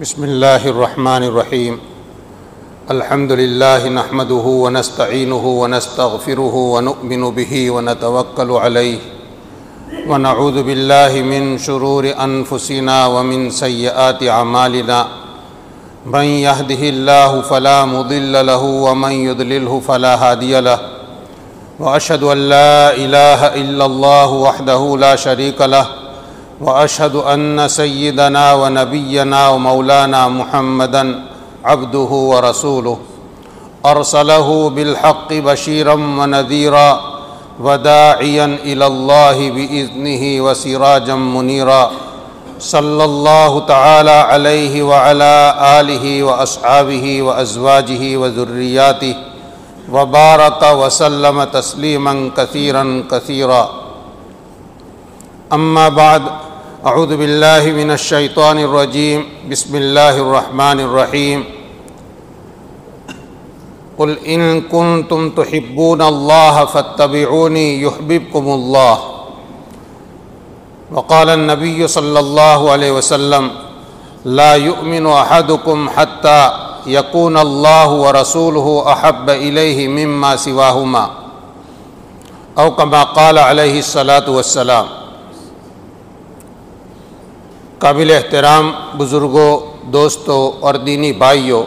بسم اللہ الرحمن الرحیم الحمد للہ نحمده ونستعینه ونستغفره ونؤمن به ونتوکل علیہ ونعوذ باللہ من شرور انفسنا ومن سیئات اعمالنا من يهده الله فلا مضل له ومن يضلله فلا هادي له واشهد ان لا اله الا الله وحده لا شريك له واشهد ان سيدنا ونبينا ومولانا محمدا عبده ورسوله ارسله بالحق بشيرا ونذيرا وداعيا الى الله باذنه وسراجا منيرا صلى الله تعالى عليه وعلى آله وأصحابه وأزواجه وذرياته وبارك وسلم تسليما كثيرا كثيرا أما بعد أعوذ بالله من الشيطان الرجيم بسم الله الرحمن الرحيم قل إن كنتم تحبون الله فاتبعوني يحببكم الله وقال النبي صلى الله عليه وسلم لا يؤمن أحدكم حتى يكون الله ورسوله أحب إليه مما سواهما أو كما قال عليه الصلاة والسلام۔ قابل احترام بزرگوں، دوستوں اور دینی بھائیوں،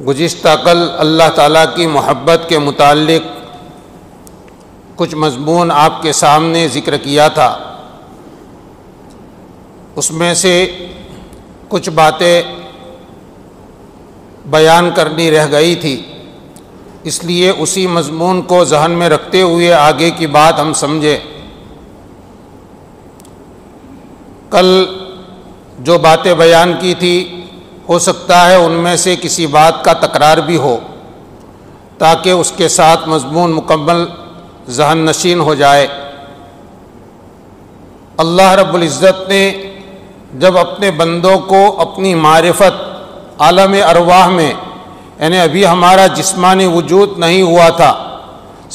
گزشتہ کل اللہ تعالیٰ کی محبت کے متعلق کچھ مضمون آپ کے سامنے ذکر کیا تھا۔ اس میں سے کچھ باتیں بیان کرنی رہ گئی تھی، اس لیے اسی مضمون کو ذہن میں رکھتے ہوئے آگے کی بات ہم سمجھے۔ کل جو باتیں بیان کی تھی، ہو سکتا ہے ان میں سے کسی بات کا تکرار بھی ہو، تاکہ اس کے ساتھ مضمون مکمل ذہن نشین ہو جائے۔ اللہ رب العزت نے جب اپنے بندوں کو اپنی معرفت عالم ارواح میں، یعنی ابھی ہمارا جسمانی وجود نہیں ہوا تھا،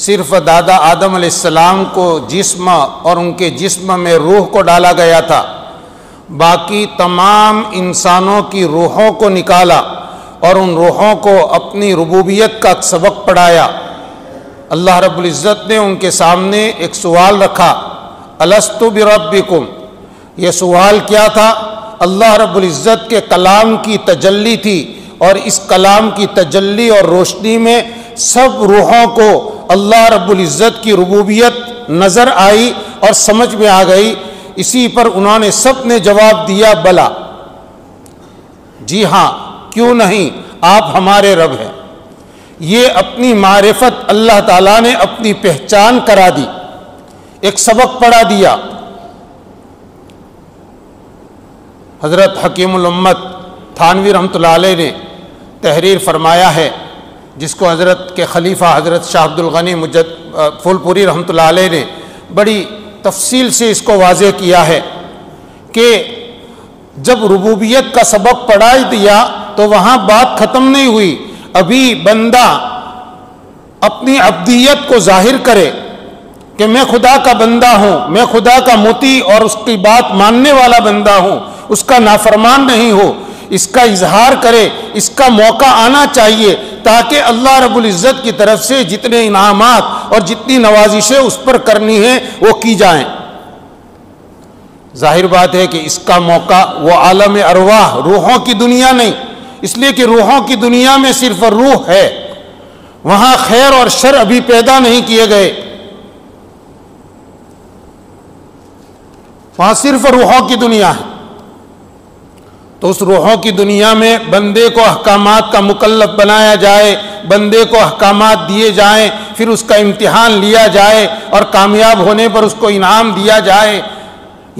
صرف دادا آدم علیہ السلام کو جسم اور ان کے جسم میں روح کو ڈالا گیا تھا، باقی تمام انسانوں کی روحوں کو نکالا اور ان روحوں کو اپنی ربوبیت کا سبق پڑھایا۔ اللہ رب العزت نے ان کے سامنے ایک سوال رکھا، الست بربکم۔ یہ سوال کیا تھا؟ اللہ رب العزت کے کلام کی تجلی تھی، اور اس کلام کی تجلی اور روشنی میں سب روحوں کو اللہ رب العزت کی ربوبیت نظر آئی اور سمجھ میں آ گئی۔ اسی پر انہوں نے سب نے جواب دیا، بلا، جی ہاں، کیوں نہیں، آپ ہمارے رب ہیں۔ یہ اپنی معرفت اللہ تعالیٰ نے اپنی پہچان کرا دی، ایک سبق پڑھا دیا۔ حضرت حکیم الامت تھانوی رحمۃ اللہ علیہ نے تحریر فرمایا ہے، جس کو حضرت کے خلیفہ حضرت شاہ عبد الغنی پھول پوری رحمۃ اللہ علیہ نے بڑی تفصیل سے اس کو واضح کیا ہے کہ جب ربوبیت کا سبق پڑھا دیا تو وہاں بات ختم نہیں ہوئی، ابھی بندہ اپنی عبدیت کو ظاہر کرے کہ میں خدا کا بندہ ہوں، میں خدا کا مطیع اور اس کی بات ماننے والا بندہ ہوں، اس کا نافرمان نہیں ہو، اس کا اظہار کرے، اس کا موقع آنا چاہیے تاکہ اللہ رب العزت کی طرف سے جتنے انعامات اور جتنی نوازشیں اس پر کرنی ہیں وہ کی جائیں۔ ظاہر بات ہے کہ اس کا موقع وہ عالم ارواح، روحوں کی دنیا نہیں، اس لیے کہ روحوں کی دنیا میں صرف روح ہے، وہاں خیر اور شر ابھی پیدا نہیں کیے گئے، وہاں صرف روحوں کی دنیا ہے۔ تو اس روحوں کی دنیا میں بندے کو احکامات کا مکلف بنایا جائے، بندے کو احکامات دیے جائیں، پھر اس کا امتحان لیا جائے اور کامیاب ہونے پر اس کو انعام دیا جائے،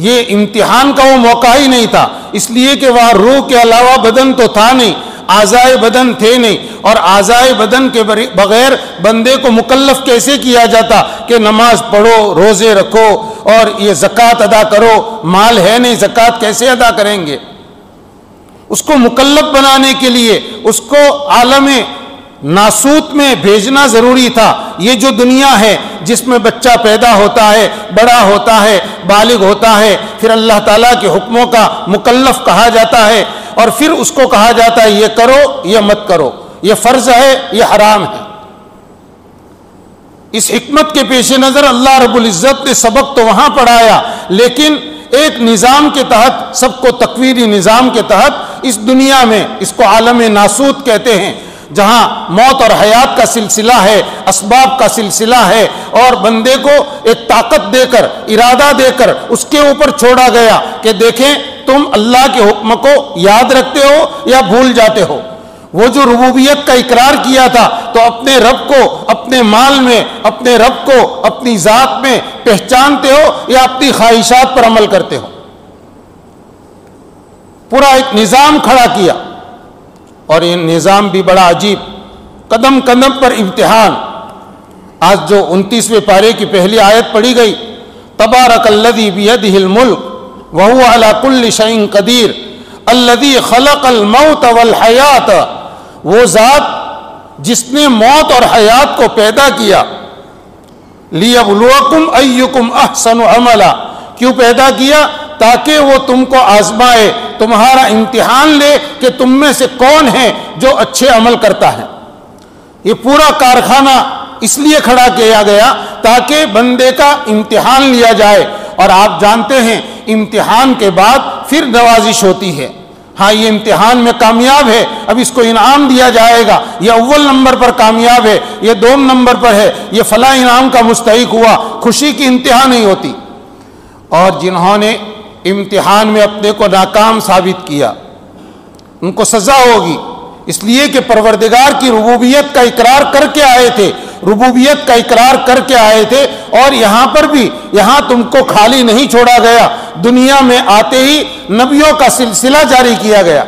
یہ امتحان کا وہ موقع ہی نہیں تھا، اس لیے کہ وہاں روح کے علاوہ بدن تو تھا نہیں، اعضائے بدن تھے نہیں، اور اعضائے بدن کے بغیر بندے کو مکلف کیسے کیا جاتا کہ نماز پڑھو، روزے رکھو اور یہ زکوٰۃ ادا کرو؟ مال ہے نہیں، زکوٰۃ کیسے ادا کریں گے؟ اس کو مکلف بنانے کے لیے اس کو عالم ناسوت میں بھیجنا ضروری تھا. یہ جو دنیا ہے جس میں بچہ پیدا ہوتا ہے، بڑا ہوتا ہے، بالغ ہوتا ہے، پھر اللہ تعالیٰ کے حکموں کا مکلف کہا جاتا ہے، اور پھر اس کو کہا جاتا ہے یہ کرو یہ مت کرو، یہ فرض ہے یہ حرام ہے. اس حکمت کے پیش نظر اللہ رب العزت نے سبق تو وہاں پڑھایا، لیکن ایک نظام کے تحت، سب کو تکوینی نظام کے تحت اس دنیا میں، اس کو عالم ناسوت کہتے ہیں، جہاں موت اور حیات کا سلسلہ ہے، اسباب کا سلسلہ ہے، اور بندے کو ایک طاقت دے کر، ارادہ دے کر اس کے اوپر چھوڑا گیا کہ دیکھیں تم اللہ کے حکم کو یاد رکھتے ہو یا بھول جاتے ہو. وہ جو ربوبیت کا اقرار کیا تھا تو اپنے رب کو اپنے مال میں، اپنے رب کو اپنی ذات میں پہچانتے ہو یا اپنی خواہشات پر عمل کرتے ہو. پورا ایک نظام کھڑا کیا، اور یہ نظام بھی بڑا عجیب، قدم قدم پر امتحان. آج جو 29ویں پارے کی پہلی آیت پڑھی گئی، تبارک الذی بیدہ الملک وہو علی کل شیء قدیر الذی خلق الموت والحیات، وہ ذات جس نے موت اور حیات کو پیدا کیا. لیبلوکم ایکم احسن عملا، کیوں پیدا کیا؟ تاکہ وہ تم کو آزمائے، تمہارا امتحان لے کہ تم میں سے کون ہے جو اچھے عمل کرتا ہے. یہ پورا کارخانہ اس لیے کھڑا کیا گیا تاکہ بندے کا امتحان لیا جائے. اور آپ جانتے ہیں امتحان کے بعد پھر نوازش ہوتی ہے. ہاں یہ امتحان میں کامیاب ہے، اب اس کو انعام دیا جائے گا، یہ اول نمبر پر کامیاب ہے، یہ دوم نمبر پر ہے، یہ فلاں انعام کا مستحق ہوا. خوشی کی انتہا نہیں ہوتی. اور جنہوں نے امتحان میں اپنے کو ناکام ثابت کیا ان کو سزا ہوگی، اس لیے کہ پروردگار کی ربوبیت کا اقرار کر کے آئے تھے، ربوبیت کا اقرار کر کے آئے تھے. اور یہاں پر بھی، یہاں تم کو خالی نہیں چھوڑا گیا، دنیا میں آتے ہی نبیوں کا سلسلہ جاری کیا گیا.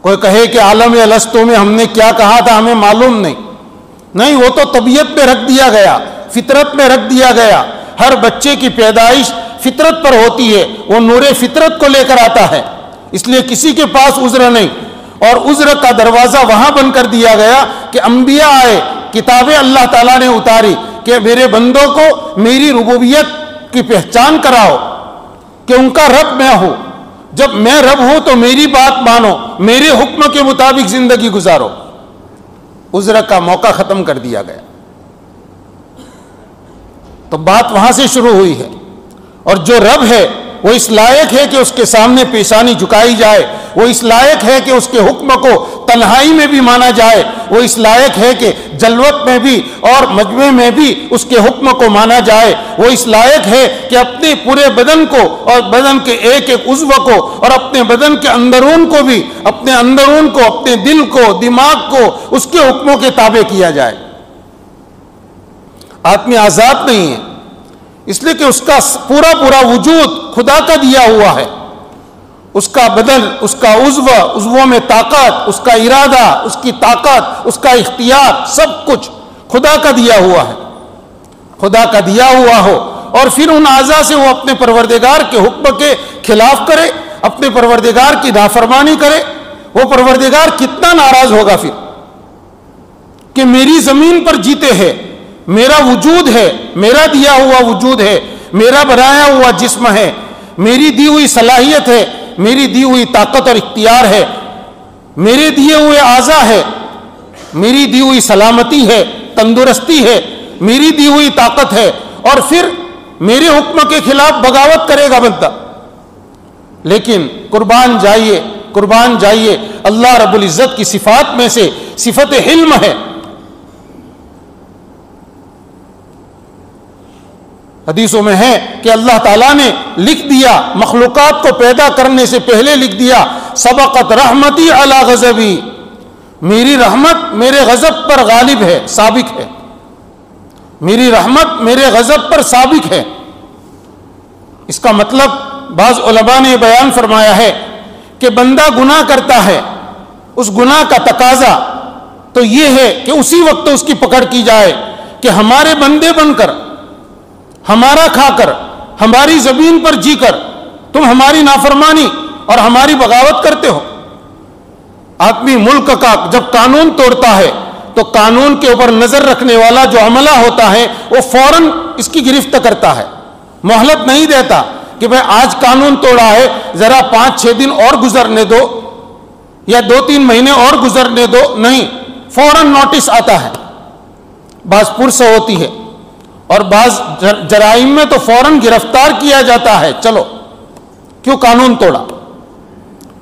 کوئی کہے کہ عالم الستو میں ہم نے کیا کہا تھا ہمیں معلوم نہیں، وہ تو طبیعت میں رکھ دیا گیا، فطرت میں رکھ دیا گیا. ہر بچے کی پیدائش فطرت پر ہوتی ہے، وہ نور فطرت کو لے کر آتا ہے، اس لیے کسی کے پاس عذر نہیں. اور عذر کا دروازہ وہاں بند کر دیا گیا کہ انبیاء آئے، کتابیں اللہ تعالیٰ نے اتاری کہ میرے بندوں کو میری ربوبیت کی پہچان کراؤ کہ ان کا رب میں ہوں. جب میں رب ہوں تو میری بات مانو، میرے حکم کے مطابق زندگی گزارو. عذر کا موقع ختم کر دیا گیا. تو بات وہاں سے شروع ہوئی ہے. اور جو رب ہے وہ اس لائق ہے کہ اس کے سامنے پیشانی جھکائی جائے، وہ اس لائق ہے کہ اس کے حکم کو تنہائی میں بھی مانا جائے، وہ اس لائق ہے کہ جلوت میں بھی اور مجمع میں بھی اس کے حکم کو مانا جائے، وہ اس لائق ہے کہ اپنے پورے بدن کو اور بدن کے ایک ایک عضو کو اور اپنے بدن کے اندرون کو بھی، اپنے اندرون کو، اپنے دل کو، دماغ کو اس کے حکموں کے تابع کیا جائے. آدمی آزاد نہیں ہے، اس لیے کہ اس کا پورا وجود خدا کا دیا ہوا ہے. اس کا بدن، اس کا عضووں میں طاقت، اس کا ارادہ، اس کی طاقت، اس کا اختیار، سب کچھ خدا کا دیا ہوا ہے. خدا کا دیا ہوا ہو اور پھر ان اعضاء سے وہ اپنے پروردگار کے حکم کے خلاف کرے، اپنے پروردگار کی نافرمانی کرے، وہ پروردگار کتنا ناراض ہوگا پھر کہ میری زمین پر جیتے ہیں، میرا وجود ہے، میرا دیا ہوا وجود ہے، میرا بنایا ہوا جسم ہے، میری دی ہوئی صلاحیت ہے، میری دی ہوئی طاقت اور اختیار ہے، میرے دیے ہوئے اعضاء ہے، میری دی ہوئی سلامتی ہے، تندرستی ہے، میری دی ہوئی طاقت ہے، اور پھر میرے حکم کے خلاف بغاوت کرے گا بندہ. لیکن قربان جائیے اللہ رب العزت کی صفات میں سے صفت حلم ہے. حدیثوں میں ہے کہ اللہ تعالیٰ نے لکھ دیا، مخلوقات کو پیدا کرنے سے پہلے لکھ دیا، سبقت رحمتی علی غضبی، میری رحمت میرے غضب پر غالب ہے، سابق ہے. میری رحمت میرے غضب پر سابق ہے. اس کا مطلب بعض علماء نے بیان فرمایا ہے کہ بندہ گناہ کرتا ہے، اس گناہ کا تقاضا تو یہ ہے کہ اسی وقت اس کی پکڑ کی جائے کہ ہمارے بندے بن کر، ہمارا کھا کر، ہماری زمین پر جی کر تم ہماری نافرمانی اور ہماری بغاوت کرتے ہو. آدمی ملک کا جب قانون توڑتا ہے تو قانون کے اوپر نظر رکھنے والا جو عملہ ہوتا ہے وہ فوراً اس کی گرفت کرتا ہے، مہلت نہیں دیتا کہ بھائی آج قانون توڑا ہے ذرا 5-6 دن اور گزرنے دو یا 2-3 مہینے اور گزرنے دو، نہیں، فوراً نوٹس آتا ہے۔ بعض پرس ہوتی ہے اور بعض جرائم میں تو فوراً گرفتار کیا جاتا ہے، چلو کیوں قانون توڑا؟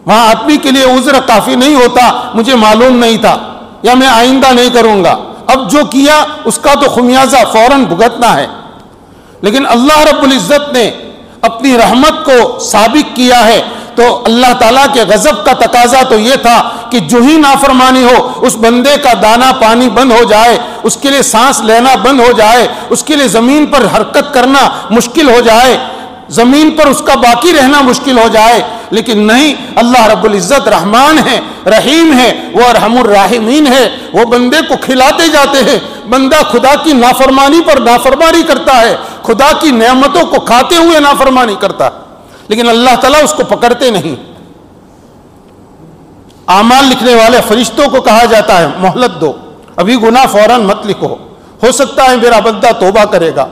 وہاں آدمی کے لیے عذر کافی نہیں ہوتا مجھے معلوم نہیں تھا یا میں آئندہ نہیں کروں گا، اب جو کیا اس کا تو خمیازہ فوراً بھگتنا ہے۔ لیکن اللہ رب العزت نے اپنی رحمت کو سابق کیا ہے، تو اللہ تعالیٰ کے غضب کا تقاضا تو یہ تھا کہ جو ہی نافرمانی ہو اس بندے کا دانا پانی بند ہو جائے، اس کے لیے سانس لینا بند ہو جائے، اس کے لیے زمین پر حرکت کرنا مشکل ہو جائے، زمین پر اس کا باقی رہنا مشکل ہو جائے۔ لیکن نہیں، اللہ رب العزت رحمان ہے، رحیم ہے، وہ ارحم الراحمین ہے، وہ بندے کو کھلاتے جاتے ہیں۔ بندہ خدا کی نافرمانی پر نافرمانی کرتا ہے، خدا کی نعمتوں کو کھاتے ہوئے نافرمانی کرتا ہے، لیکن اللہ تعالیٰ اس کو پکڑتے نہیں۔ اعمال لکھنے والے فرشتوں کو کہا جاتا ہے مہلت دو، ابھی گناہ فوراً مت لکھو، ہو سکتا ہے میرا بندہ توبہ کرے گا۔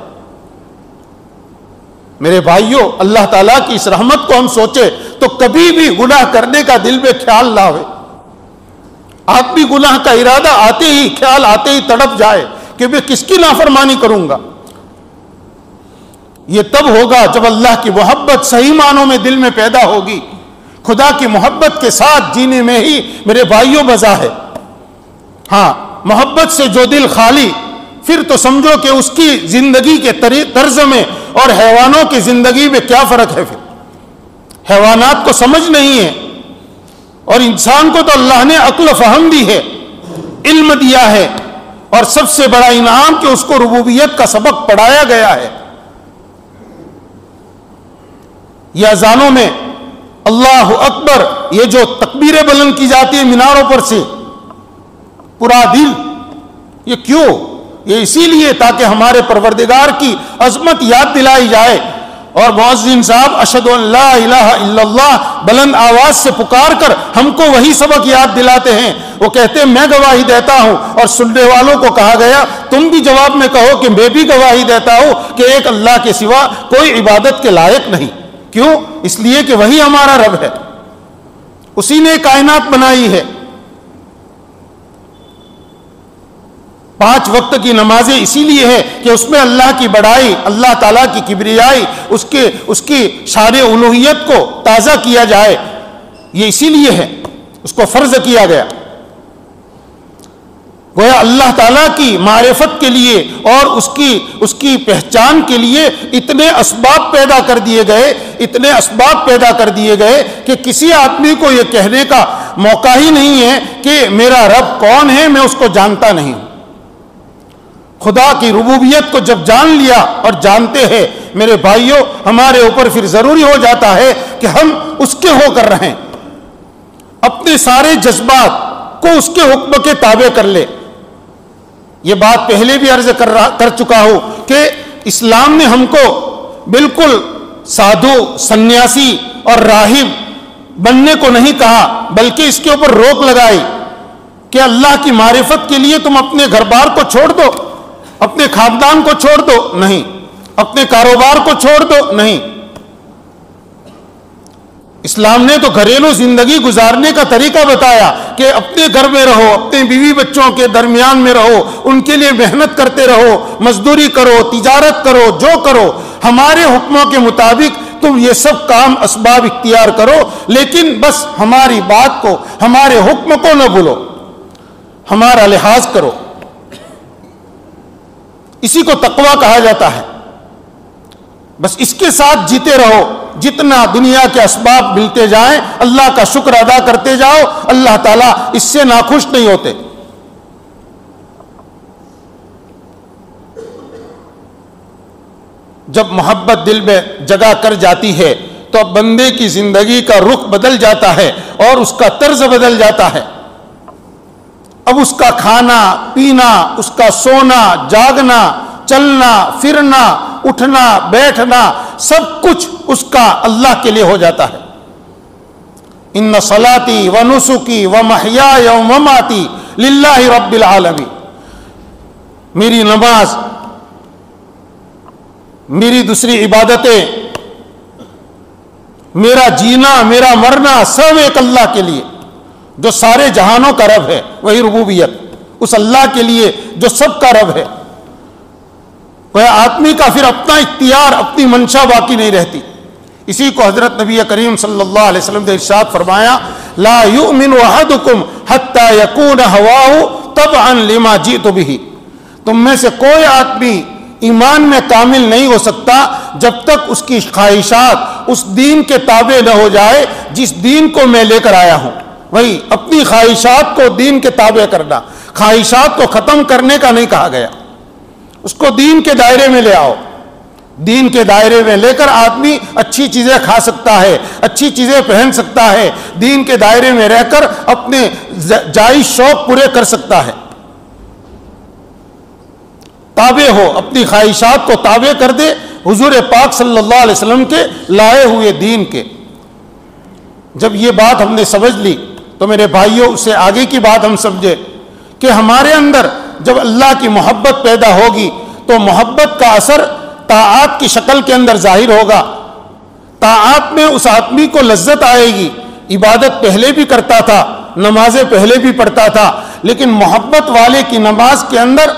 میرے بھائیوں، اللہ تعالیٰ کی اس رحمت کو ہم سوچے تو کبھی بھی گناہ کرنے کا دل میں خیال نہ ہوئے۔ آدمی گناہ کا ارادہ آتے ہی، خیال آتے ہی تڑپ جائے کہ میں کس کی نافرمانی کروں گا۔ یہ تب ہوگا جب اللہ کی محبت صحیح معنوں میں دل میں پیدا ہوگی۔ خدا کی محبت کے ساتھ جینے میں ہی میرے بھائیوں مزہ ہے۔ ہاں، محبت سے جو دل خالی، پھر تو سمجھو کہ اس کی زندگی کے طرز میں اور حیوانوں کی زندگی میں کیا فرق ہے۔ پھر حیوانات کو سمجھ نہیں ہے، اور انسان کو تو اللہ نے عقل و فہم دی ہے، علم دیا ہے، اور سب سے بڑا انعام کہ اس کو ربوبیت کا سبق پڑھایا گیا ہے۔ یہ اذانوں میں اللہ اکبر، یہ جو تکبیریں بلند کی جاتی ہیں میناروں پر سے، پورا دل، یہ کیوں؟ یہ اسی لیے تاکہ ہمارے پروردگار کی عظمت یاد دلائی جائے، اور مؤذن صاحب اشہد ان لا الہ الا اللہ بلند آواز سے پکار کر ہم کو وہی سبق یاد دلاتے ہیں۔ وہ کہتے ہیں میں گواہی دیتا ہوں، اور سننے والوں کو کہا گیا تم بھی جواب میں کہو کہ میں بھی گواہی دیتا ہوں کہ ایک اللہ کے سوا کوئی عبادت کے لائق نہیں۔ کیوں؟ اس لیے کہ وہی ہمارا رب ہے، اسی نے کائنات بنائی ہے۔ 5 وقت کی نمازیں اسی لیے ہے کہ اس میں اللہ کی بڑائی، اللہ تعالیٰ کی کبریائی، اس کی شان الوہیت کو تازہ کیا جائے، یہ اسی لیے ہے، اس کو فرض کیا گیا۔ گویا اللہ تعالیٰ کی معرفت کے لیے اور اس کی پہچان کے لیے اتنے اسباب پیدا کر دیے گئے، اتنے اسباب پیدا کر دیے گئے کہ کسی آدمی کو یہ کہنے کا موقع ہی نہیں ہے کہ میرا رب کون ہے، میں اس کو جانتا نہیں ہوں۔ خدا کی ربوبیت کو جب جان لیا اور جانتے ہیں میرے بھائیوں، ہمارے اوپر پھر ضروری ہو جاتا ہے کہ ہم اس کے ہو کر رہیں، اپنے سارے جذبات کو اس کے حکم کے تابع کر لے۔ یہ بات پہلے بھی عرض کر چکا ہوں کہ اسلام نے ہم کو بالکل سادھو، سنیاسی اور راہب بننے کو نہیں کہا، بلکہ اس کے اوپر روک لگائی کہ اللہ کی معرفت کے لیے تم اپنے گھر بار کو چھوڑ دو، اپنے خاندان کو چھوڑ دو، نہیں، اپنے کاروبار کو چھوڑ دو، نہیں۔ اسلام نے تو گھریلو زندگی گزارنے کا طریقہ بتایا کہ اپنے گھر میں رہو، اپنے بیوی بچوں کے درمیان میں رہو، ان کے لیے محنت کرتے رہو، مزدوری کرو، تجارت کرو، جو کرو، ہمارے حکموں کے مطابق تم یہ سب کام اسباب اختیار کرو، لیکن بس ہماری بات کو، ہمارے حکم کو نہ بھولو، ہمارا لحاظ کرو۔ اسی کو تقویٰ کہا جاتا ہے۔ بس اس کے ساتھ جیتے رہو، جتنا دنیا کے اسباب ملتے جائیں اللہ کا شکر ادا کرتے جاؤ، اللہ تعالیٰ اس سے ناخوش نہیں ہوتے۔ جب محبت دل میں جگہ کر جاتی ہے تو اب بندے کی زندگی کا رخ بدل جاتا ہے اور اس کا طرز بدل جاتا ہے۔ اب اس کا کھانا پینا، اس کا سونا جاگنا، چلنا پھرنا، اٹھنا بیٹھنا، سب کچھ اس کا اللہ کے لیے ہو جاتا ہے۔ ان صلاتی و نسکی و محیای و مماتی للہ رب العالمین، میری نماز، میری دوسری عبادتیں، میرا جینا، میرا مرنا سب ایک اللہ کے لیے جو سارے جہانوں کا رب ہے، وہی ربوبیت، اس اللہ کے لیے جو سب کا رب ہے۔ وہ آدمی کا پھر اپنا اختیار، اپنی منشا باقی نہیں رہتی۔ اسی کو حضرت نبی کریم صلی اللہ علیہ وسلم نے ارشاد فرمایا، لا یؤمن احدکم حتی یکون ہواہ تبعا لما جئت بہ، تم میں سے کوئی آدمی ایمان میں کامل نہیں ہو سکتا جب تک اس کی خواہشات اس دین کے تابع نہ ہو جائے جس دین کو میں لے کر آیا ہوں۔ وہی اپنی خواہشات کو دین کے تابع کرنا، خواہشات کو ختم کرنے کا نہیں کہا گیا، اس کو دین کے دائرے میں لے آؤ۔ دین کے دائرے میں لے کر آدمی اچھی چیزیں کھا سکتا ہے، اچھی چیزیں پہن سکتا ہے، دین کے دائرے میں رہ کر اپنے جائز شوق پورے کر سکتا ہے۔ تابع ہو، اپنی خواہشات کو تابع کر دے حضور پاک صلی اللہ علیہ وسلم کے لائے ہوئے دین کے۔ جب یہ بات ہم نے سمجھ لی تو میرے بھائیوں، اس سے آگے کی بات ہم سمجھے کہ ہمارے اندر جب اللہ کی محبت پیدا ہوگی تو محبت کا اثر طاعات کی شکل کے اندر ظاہر ہوگا۔ طاعات میں اس آدمی کو لذت آئے گی، عبادت پہلے بھی کرتا تھا، نمازیں پہلے بھی پڑھتا تھا، لیکن محبت والے کی نماز کے اندر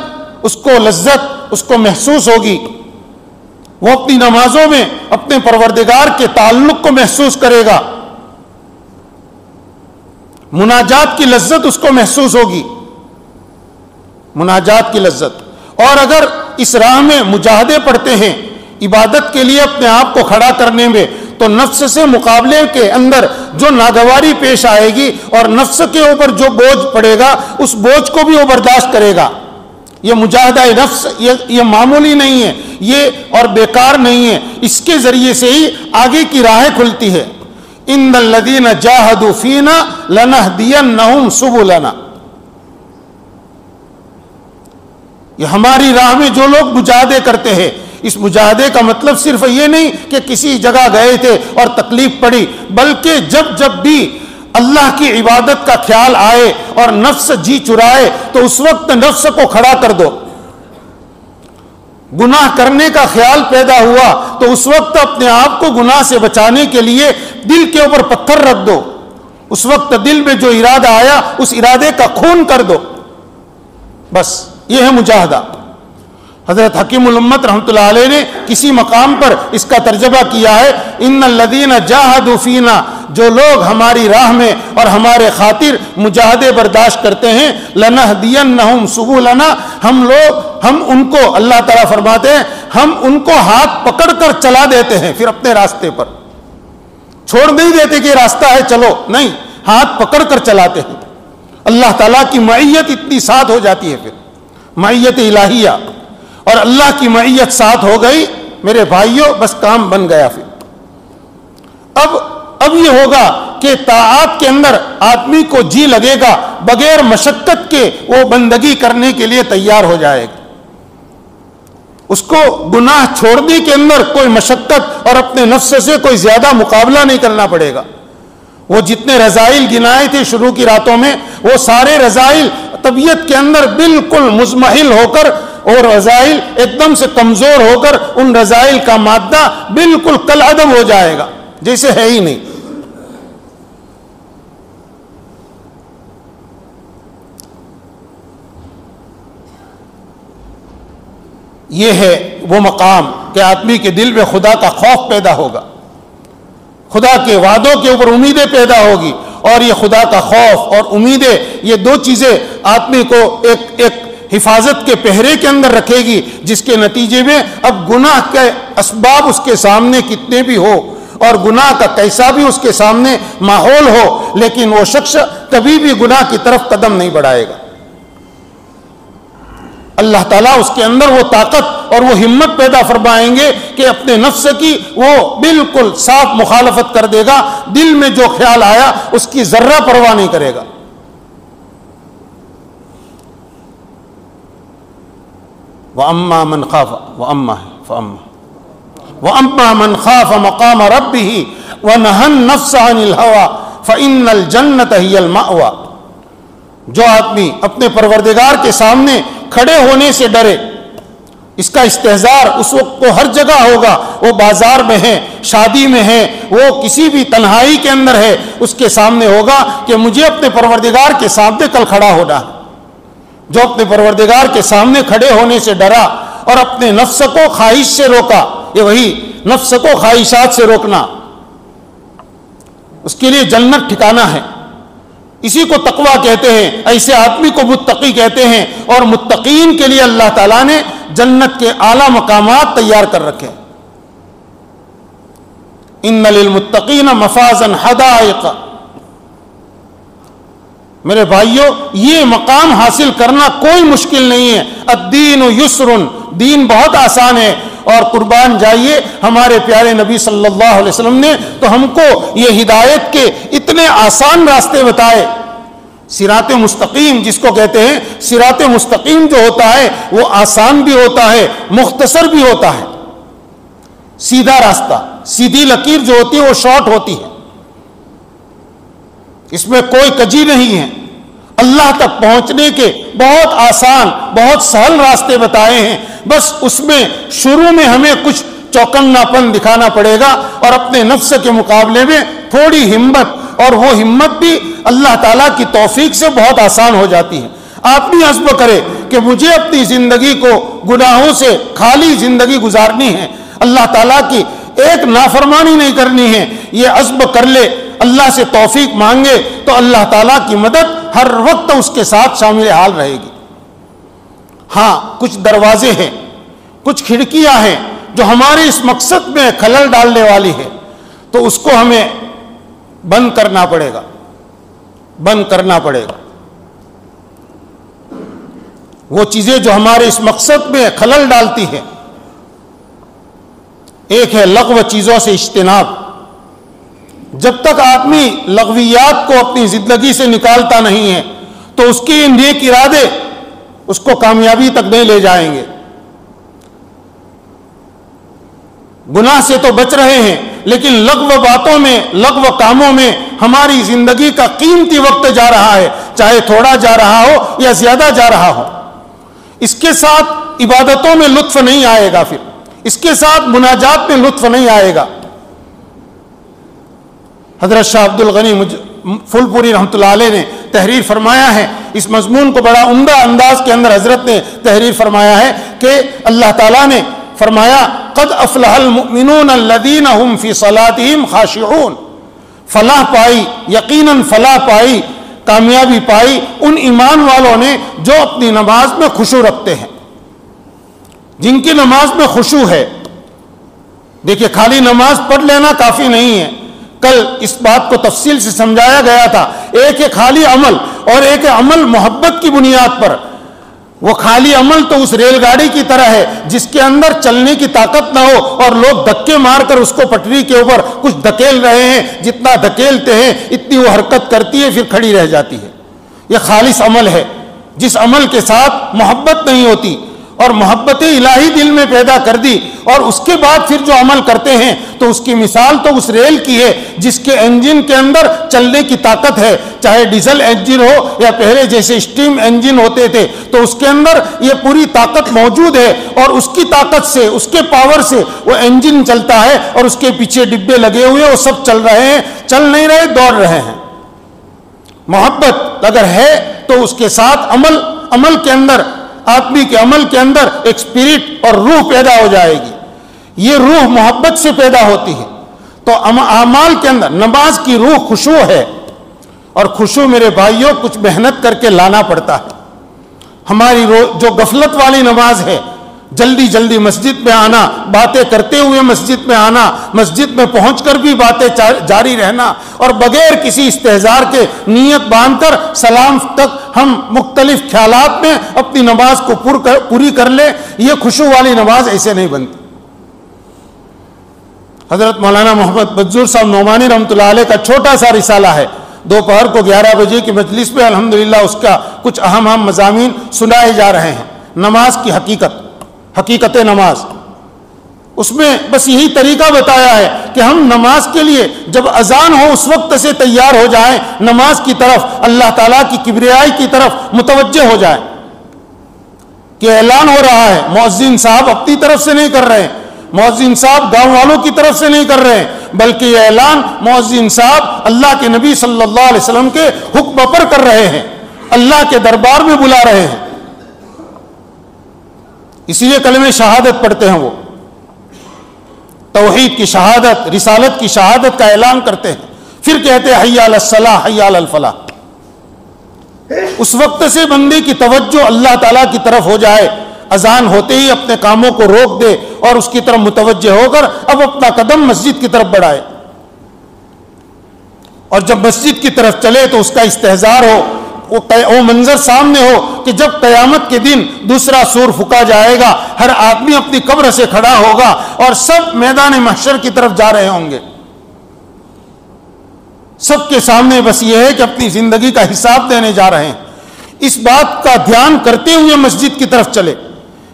اس کو لذت، اس کو محسوس ہوگی۔ وہ اپنی نمازوں میں اپنے پروردگار کے تعلق کو محسوس کرے گا، مناجات کی لذت اس کو محسوس ہوگی، مناجات کی لذت۔ اور اگر اس راہ میں مجاہدے پڑھتے ہیں عبادت کے لیے اپنے آپ کو کھڑا کرنے میں، تو نفس سے مقابلے کے اندر جو ناگواری پیش آئے گی اور نفس کے اوپر جو بوجھ پڑے گا اس بوجھ کو بھی وہ برداشت کرے گا۔ یہ مجاہدہ نفس یہ معمولی نہیں ہے، یہ اور بیکار نہیں ہے، اس کے ذریعے سے ہی آگے کی راہیں کھلتی ہے۔ ان الذین جاہدوا فینا لنہدینہم سبلنا، یہ ہماری راہ میں جو لوگ مجاہدے کرتے ہیں، اس مجاہدے کا مطلب صرف یہ نہیں کہ کسی جگہ گئے تھے اور تکلیف پڑی، بلکہ جب بھی اللہ کی عبادت کا خیال آئے اور نفس جی چرائے تو اس وقت نفس کو کھڑا کر دو۔ گناہ کرنے کا خیال پیدا ہوا تو اس وقت اپنے آپ کو گناہ سے بچانے کے لیے دل کے اوپر پتھر رکھ دو، اس وقت دل میں جو ارادہ آیا اس ارادے کا خون کر دو، بس یہ ہے مجاہدہ۔ حضرت حکیم الامت رحمۃ اللہ علیہ نے کسی مقام پر اس کا ترجمہ کیا ہے، ان الذین جاہدوا فینا، جو لوگ ہماری راہ میں اور ہمارے خاطر مجاہدے برداشت کرتے ہیں، لنہدینہم سبلنا، ہم ان کو، اللہ تعالیٰ فرماتے ہیں ہم ان کو ہاتھ پکڑ کر چلا دیتے ہیں، پھر اپنے راستے پر چھوڑ نہیں دیتے کہ راستہ ہے چلو، نہیں، ہاتھ پکڑ کر چلاتے ہیں۔ اللہ تعالیٰ کی معیت اتنی ساتھ ہو جاتی ہے، پھر معیت الہیہ، اور اللہ کی معیت ساتھ ہو گئی میرے بھائیوں، بس کام بن گیا۔ پھر اب یہ ہوگا کہ طاعات کے اندر آدمی کو جی لگے گا، بغیر مشقت کے وہ بندگی کرنے کے لیے تیار ہو جائے گا، اس کو گناہ چھوڑنے کے اندر کوئی مشقت اور اپنے نفس سے کوئی زیادہ مقابلہ نہیں کرنا پڑے گا۔ وہ جتنے رذائل گنائے تھے شروع کی راتوں میں، وہ سارے رذائل طبیعت کے اندر بالکل مزمحل ہو کر، اور رذائل ایک دم سے کمزور ہو کر ان رذائل کا مادہ بالکل کالعدم ہو جائے گا، جیسے ہے ہی نہیں۔ یہ ہے وہ مقام کہ آدمی کے دل میں خدا کا خوف پیدا ہوگا، خدا کے وعدوں کے اوپر امیدیں پیدا ہوگی، اور یہ خدا کا خوف اور امیدیں، یہ دو چیزیں آدمی کو ایک حفاظت کے پہرے کے اندر رکھے گی، جس کے نتیجے میں اب گناہ کے اسباب اس کے سامنے کتنے بھی ہو اور گناہ کا کیسا بھی اس کے سامنے ماحول ہو، لیکن وہ شخص کبھی بھی گناہ کی طرف قدم نہیں بڑھائے گا۔ اللہ تعالیٰ اس کے اندر وہ طاقت اور وہ ہمت پیدا فرمائیں گے کہ اپنے نفس کی وہ بالکل صاف مخالفت کر دے گا، دل میں جو خیال آیا اس کی ذرہ پرواہ نہیں کرے گا۔ وَأَمَّا مَنْ خَافَ وَأَمَّا مَنْ خَافَ مَقَامَ رَبِّهِ وَنَهَى النَّفْسَ عَنِ الْهَوَىٰ فإن الجنة هي المأوى. جو آدمی اپنے پروردگار کے سامنے کھڑے ہونے سے ڈرے، اس کا استحضار اس وقت کو ہر جگہ ہوگا، وہ بازار میں ہے، شادی میں ہے، وہ کسی بھی تنہائی کے اندر ہے، اس کے سامنے ہوگا کہ مجھے اپنے پروردگار کے سامنے کل کھڑا ہونا ہے. جو اپنے پروردگار کے سامنے کھڑے ہونے سے ڈرا اور اپنے نفس کو خواہش سے روکا، یہ وہی نفس کو خواہشات سے روکنا، اس کے لیے جنت ٹھکانہ ہے. اسی کو تقویٰ کہتے ہیں، ایسے آدمی کو متقی کہتے ہیں، اور متقین کے لیے اللہ تعالیٰ نے جنت کے اعلیٰ مقامات تیار کر رکھے. ان للمتقین مفازا حدائق. میرے بھائیوں، یہ مقام حاصل کرنا کوئی مشکل نہیں ہے. الدین یسر، دین بہت آسان ہے. اور قربان جائیے، ہمارے پیارے نبی صلی اللہ علیہ وسلم نے تو ہم کو یہ ہدایت کے اتنے آسان راستے بتائے. صراط مستقیم جس کو کہتے ہیں، صراط مستقیم جو ہوتا ہے وہ آسان بھی ہوتا ہے، مختصر بھی ہوتا ہے. سیدھا راستہ، سیدھی لکیر جو ہوتی ہے وہ شارٹ ہوتی ہے، اس میں کوئی کجی نہیں ہے. اللہ تک پہنچنے کے بہت آسان، بہت سہل راستے بتائے ہیں. بس اس میں شروع میں ہمیں کچھ چوکنا پن دکھانا پڑے گا اور اپنے نفس کے مقابلے میں تھوڑی ہمت، اور وہ ہمت بھی اللہ تعالیٰ کی توفیق سے بہت آسان ہو جاتی ہے. آپ بھی عزم کرے کہ مجھے اپنی زندگی کو گناہوں سے خالی زندگی گزارنی ہے، اللہ تعالیٰ کی ایک نافرمانی نہیں کرنی ہے. یہ عزم کر لے، اللہ سے توفیق مانگے تو اللہ تعالیٰ کی مدد ہر وقت اس کے ساتھ شامل حال رہے گی. ہاں، کچھ دروازے ہیں، کچھ کھڑکیاں ہیں جو ہمارے اس مقصد میں خلل ڈالنے والی ہے، تو اس کو ہمیں بند کرنا پڑے گا، بند کرنا پڑے گا. وہ چیزیں جو ہمارے اس مقصد میں خلل ڈالتی ہیں، ایک ہے لغو چیزوں سے اجتناب. جب تک آدمی لغویات کو اپنی زندگی سے نکالتا نہیں ہے تو اس کے نیک ارادے اس کو کامیابی تک نہیں لے جائیں گے. گناہ سے تو بچ رہے ہیں، لیکن لغو باتوں میں، لغو کاموں میں ہماری زندگی کا قیمتی وقت جا رہا ہے، چاہے تھوڑا جا رہا ہو یا زیادہ جا رہا ہو. اس کے ساتھ عبادتوں میں لطف نہیں آئے گا، پھر اس کے ساتھ مناجات میں لطف نہیں آئے گا. حضرت شاہ عبد الغنی پھول پوری رحمۃ اللہ علیہ نے تحریر فرمایا ہے، اس مضمون کو بڑا عمدہ انداز کے اندر حضرت نے تحریر فرمایا ہے کہ اللہ تعالیٰ نے فرمایا قد افلح المؤمنون الذین هم فی صلاتهم خاشعون. فلاح پائی، یقیناً فلاح پائی، کامیابی پائی ان ایمان والوں نے جو اپنی نماز میں خشوع رکھتے ہیں، جن کی نماز میں خشوع ہے. دیکھیے، خالی نماز پڑھ لینا کافی نہیں ہے. کل اس بات کو تفصیل سے سمجھایا گیا تھا. ایک ہے خالی عمل اور ایک ہے عمل محبت کی بنیاد پر. وہ خالی عمل تو اس ریل گاڑی کی طرح ہے جس کے اندر چلنے کی طاقت نہ ہو اور لوگ دھکے مار کر اس کو پٹری کے اوپر کچھ دھکیل رہے ہیں، جتنا دھکیلتے ہیں اتنی وہ حرکت کرتی ہے، پھر کھڑی رہ جاتی ہے. یہ خالص عمل ہے جس عمل کے ساتھ محبت نہیں ہوتی، اور محبت الہی دل میں پیدا کر دی، اور اس کے بعد پھر جو عمل کرتے ہیں تو اس کی مثال تو اس ریل کی ہے جس کے انجن کے اندر چلنے کی طاقت ہے. چاہے ڈیزل انجن ہو یا پہلے جیسے اسٹیم انجن ہوتے تھے، تو اس کے اندر یہ پوری طاقت موجود ہے، اور اس کی طاقت سے، اس کے پاور سے وہ انجن چلتا ہے، اور اس کے پیچھے ڈبے لگے ہوئے وہ سب چل رہے ہیں، چل نہیں رہے، دوڑ رہے ہیں. محبت اگر ہے تو اس کے ساتھ عمل کے اندر، آدمی کے عمل کے اندر ایک اسپرٹ اور روح پیدا ہو جائے گی. یہ روح محبت سے پیدا ہوتی ہے. تو اعمال کے اندر نماز کی روح خشوع ہے، اور خشوع میرے بھائیوں کچھ محنت کر کے لانا پڑتا ہے. ہماری جو غفلت والی نماز ہے، جلدی جلدی مسجد میں آنا، باتیں کرتے ہوئے مسجد میں آنا، مسجد میں پہنچ کر بھی باتیں جاری رہنا، اور بغیر کسی استحضار کے نیت باندھ کر سلام تک ہم مختلف خیالات میں اپنی نماز کو پوری کر لیں، یہ خشوع والی نماز ایسے نہیں بنتی. حضرت مولانا محمد بدزور صاحب نعمانی رحمۃ اللہ علیہ کا چھوٹا سا رسالہ ہے، دوپہر کو 11 بجے کی مجلس میں الحمدللہ اس کا کچھ اہم مضامین سنائے جا رہے ہیں. نماز کی حقیقت نماز. اس میں بس یہی طریقہ بتایا ہے کہ ہم نماز کے لیے جب اذان ہو اس وقت سے تیار ہو جائیں، نماز کی طرف، اللہ تعالیٰ کی کبریائی کی طرف متوجہ ہو جائیں کہ اعلان ہو رہا ہے۔ مؤذن صاحب اپنی طرف سے نہیں کر رہے ہیں، مؤذن صاحب گاؤں والوں کی طرف سے نہیں کر رہے ہیں، بلکہ یہ اعلان مؤذن صاحب اللہ کے نبی صلی اللہ علیہ وسلم کے حکم پر کر رہے ہیں، اللہ کے دربار میں بلا رہے ہیں۔ اسی لیے کلمہ شہادت پڑھتے ہیں، وہ توحید کی شہادت، رسالت کی شہادت کا اعلان کرتے ہیں، پھر کہتے ہیں حی علی الصلاح حی علی الفلاح۔ اس وقت سے بندے کی توجہ اللہ تعالیٰ کی طرف ہو جائے، اذان ہوتے ہی اپنے کاموں کو روک دے اور اس کی طرف متوجہ ہو کر اب اپنا قدم مسجد کی طرف بڑھائے، اور جب مسجد کی طرف چلے تو اس کا استحضار ہو، وہ منظر سامنے ہو کہ جب قیامت کے دن دوسرا سور پھونکا جائے گا، ہر آدمی اپنی قبر سے کھڑا ہوگا اور سب میدان محشر کی طرف جا رہے ہوں گے۔ سب کے سامنے بس یہ ہے کہ اپنی زندگی کا حساب دینے جا رہے ہیں۔ اس بات کا دھیان کرتے ہوئے مسجد کی طرف چلے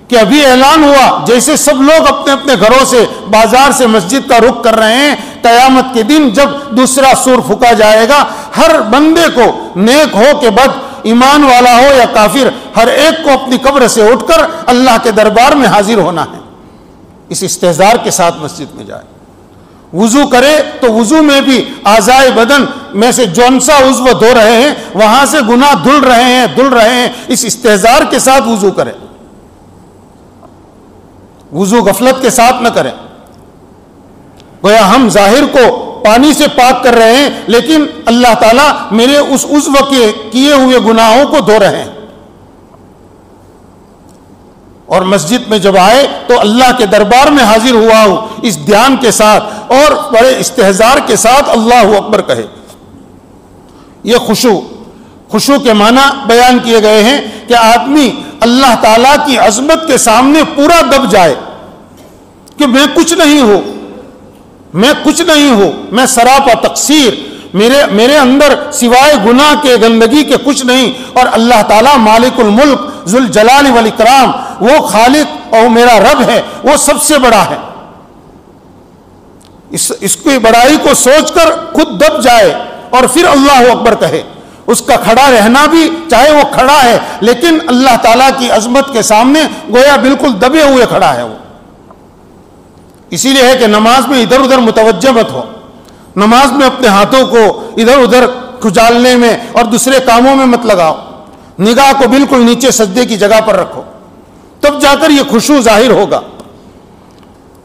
کہ ابھی اعلان ہوا، جیسے سب لوگ اپنے اپنے گھروں سے، بازار سے مسجد کا رخ کر رہے ہیں، قیامت کے دن جب دوسرا سور پھونکا جائے گا، ہر بندے کو، نیک ہو کہ بد، ایمان والا ہو یا کافر، ہر ایک کو اپنی قبر سے اٹھ کر اللہ کے دربار میں حاضر ہونا ہے۔ اس استحضار کے ساتھ مسجد میں جائے، وضو کرے تو وضو میں بھی اعضائے بدن میں سے جون سا عضو دھو رہے ہیں وہاں سے گناہ دھل رہے ہیں، اس استحضار کے ساتھ وضو کرے، وضو غفلت کے ساتھ نہ کریں۔ گویا ہم ظاہر کو پانی سے پاک کر رہے ہیں، لیکن اللہ تعالیٰ میرے اس عضو کے کیے ہوئے گناہوں کو دھو رہے ہیں۔ اور مسجد میں جب آئے تو اللہ کے دربار میں حاضر ہوا ہوں، اس دھیان کے ساتھ اور بڑے استحضار کے ساتھ اللہ اکبر کہے۔ یہ خشوع کے معنی بیان کیے گئے ہیں کہ آدمی اللہ تعالیٰ کی عظمت کے سامنے پورا دب جائے کہ میں کچھ نہیں ہوں، میں سراپا تقصیر، میرے اندر سوائے گناہ کے، گندگی کے کچھ نہیں، اور اللہ تعالیٰ مالک الملک ذو الجلال والاکرام، وہ خالق اور میرا رب ہے، وہ سب سے بڑا ہے۔ اس کی بڑائی کو سوچ کر خود دب جائے اور پھر اللہ اکبر کہے۔ اس کا کھڑا رہنا بھی، چاہے وہ کھڑا ہے لیکن اللہ تعالیٰ کی عظمت کے سامنے گویا بالکل دبے ہوئے کھڑا ہے وہ۔ اسی لیے ہے کہ نماز میں ادھر ادھر متوجہ مت ہو، نماز میں اپنے ہاتھوں کو ادھر ادھر کھجالنے میں اور دوسرے کاموں میں مت لگاؤ، نگاہ کو بالکل نیچے سجدے کی جگہ پر رکھو، تب جا کر یہ خشوع ظاہر ہوگا۔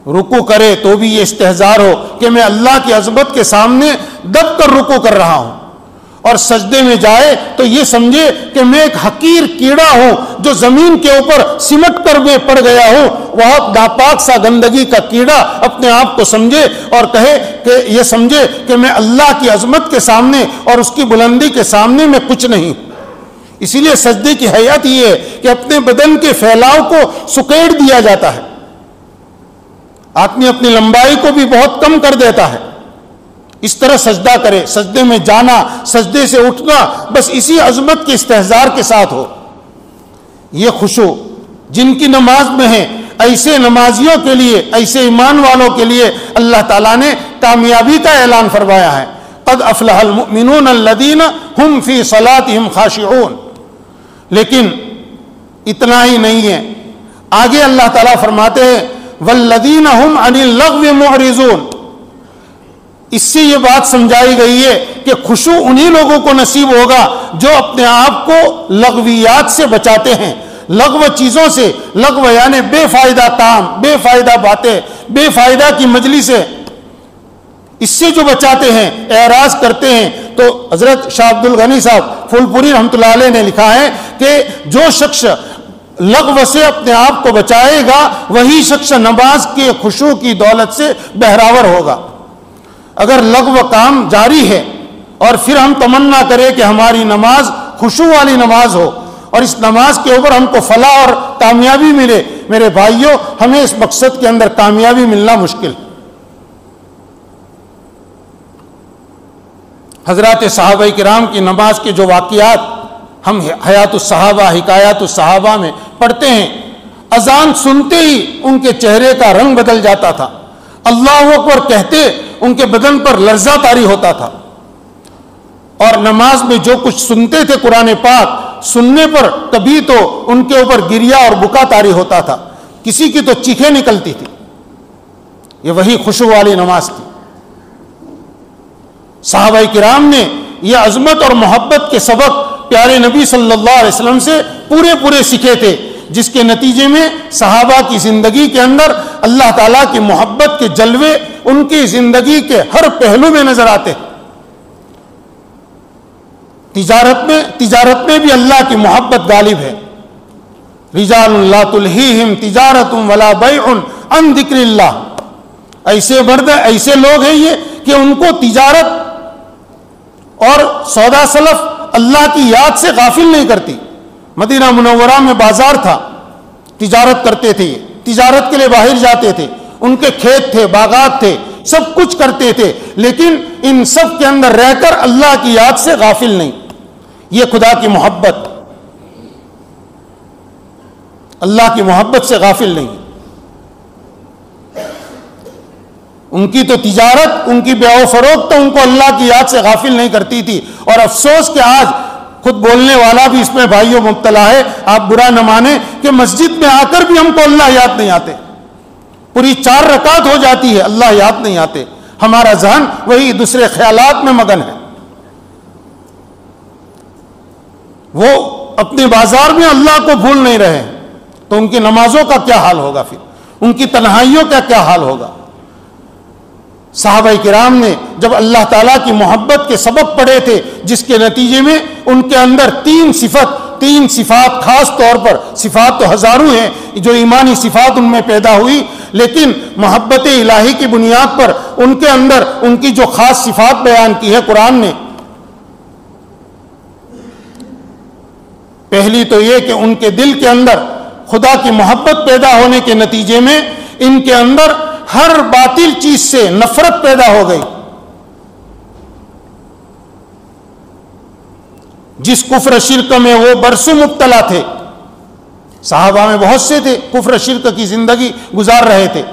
رکوع کرے تو بھی یہ استحضار ہو کہ میں اللہ کی عظمت کے سامنے دب کر رکوع کر رہا ہوں، اور سجدے میں جائے تو یہ سمجھے کہ میں ایک حقیر کیڑا ہوں جو زمین کے اوپر سمٹ کر میں پڑ گیا ہوں، بہت ناپاک سا گندگی کا کیڑا اپنے آپ کو سمجھے اور کہے کہ یہ سمجھے کہ میں اللہ کی عظمت کے سامنے اور اس کی بلندی کے سامنے میں کچھ نہیں۔ اسی لیے سجدے کی حیت یہ ہے کہ اپنے بدن کے پھیلاؤ کو سکیڑ دیا جاتا ہے، آدمی اپنی لمبائی کو بھی بہت کم کر دیتا ہے، اس طرح سجدہ کرے، سجدے میں جانا، سجدے سے اٹھنا بس اسی عظمت کے استحضار کے ساتھ ہو۔ یہ خشوع جن کی نماز میں ہے، ایسے نمازیوں کے لیے، ایسے ایمان والوں کے لیے اللہ تعالیٰ نے کامیابی کا اعلان فرمایا ہے، قد افلح المؤمنون الذین هم فی صلاتهم خاشعون۔ لیکن اتنا ہی نہیں ہے، آگے اللہ تعالیٰ فرماتے ہیں والذین هم عن اللغو معرضون۔ اس سے یہ بات سمجھائی گئی ہے کہ خشوع انہی لوگوں کو نصیب ہوگا جو اپنے آپ کو لغویات سے بچاتے ہیں، لغو چیزوں سے، لغو یعنی بے فائدہ کام، بے فائدہ باتیں، بے فائدہ کی مجلسیں، اس سے جو بچاتے ہیں، اعراض کرتے ہیں۔ تو حضرت شاہ عبد الغنی صاحب پھول پوری رحمۃ اللہ علیہ نے لکھا ہے کہ جو شخص لغو سے اپنے آپ کو بچائے گا وہی شخص نماز کے خشوع کی دولت سے بہراور ہوگا۔ اگر لغو کام جاری ہے اور پھر ہم تمنا کریں کہ ہماری نماز خشوع والی نماز ہو اور اس نماز کے اوپر ہم کو فلاح اور کامیابی ملے، میرے بھائیوں ہمیں اس مقصد کے اندر کامیابی ملنا مشکل۔ حضرات صحابہ کرام کی نماز کے جو واقعات ہم حیات الصحابہ، حکایات الصحابہ میں پڑھتے ہیں، اذان سنتے ہی ان کے چہرے کا رنگ بدل جاتا تھا، اللہ اکبر کہتے ان کے بدن پر لرزہ طاری ہوتا تھا، اور نماز میں جو کچھ سنتے تھے قرآن پاک سننے پر کبھی تو ان کے اوپر گریا اور بکا طاری ہوتا تھا، کسی کی تو چیخیں نکلتی تھی۔ یہ وہی خشوع والی نماز تھی۔ صحابہ کرام نے یہ عظمت اور محبت کے سبق پیارے نبی صلی اللہ علیہ وسلم سے پورے سیکھے تھے، جس کے نتیجے میں صحابہ کی زندگی کے اندر اللہ تعالیٰ کی محبت کے جلوے ان کی زندگی کے ہر پہلو میں نظر آتے ہیں۔ تجارت میں بھی اللہ کی محبت غالب ہے۔ رجال لا تلہیہم تجارت ولا بیع عن ذکر اللہ، ایسے مرد ایسے لوگ ہیں یہ کہ ان کو تجارت اور سودا سلف اللہ کی یاد سے غافل نہیں کرتی۔ مدینہ منورہ میں بازار تھا، تجارت کرتے تھے، تجارت کے لیے باہر جاتے تھے، ان کے کھیت تھے، باغات تھے، سب کچھ کرتے تھے، لیکن ان سب کے اندر رہ کر اللہ کی یاد سے غافل نہیں۔ یہ خدا کی محبت، اللہ کی محبت سے غافل نہیں۔ ان کی تو تجارت، ان کی بیع و فروخت تو ان کو اللہ کی یاد سے غافل نہیں کرتی تھی، اور افسوس کہ آج خود بولنے والا بھی اس میں بھائیوں مبتلا ہے۔ آپ برا نہ مانیں کہ مسجد میں آ کر بھی ہم کو اللہ یاد نہیں آتے، پوری 4 رکعت ہو جاتی ہے اللہ یاد نہیں آتے، ہمارا ذہن وہی دوسرے خیالات میں مگن ہے۔ وہ اپنے بازار میں اللہ کو بھول نہیں رہے، تو ان کی نمازوں کا کیا حال ہوگا، پھر ان کی تنہائیوں کا کیا حال ہوگا۔ صحابہ کرام نے جب اللہ تعالیٰ کی محبت کے سبق پڑھے تھے، جس کے نتیجے میں ان کے اندر 3 صفات خاص طور پر، صفات تو ہزاروں ہیں جو ایمانی صفات ان میں پیدا ہوئی، لیکن محبت الہی کی بنیاد پر ان کے اندر ان کی جو خاص صفات بیان کی ہے قرآن نے، پہلی تو یہ کہ ان کے دل کے اندر خدا کی محبت پیدا ہونے کے نتیجے میں ان کے اندر ہر باطل چیز سے نفرت پیدا ہو گئی۔ جس کفر شرک میں وہ برسوں مبتلا تھے، صحابہ میں بہت سے تھے کفر شرک کی زندگی گزار رہے تھے،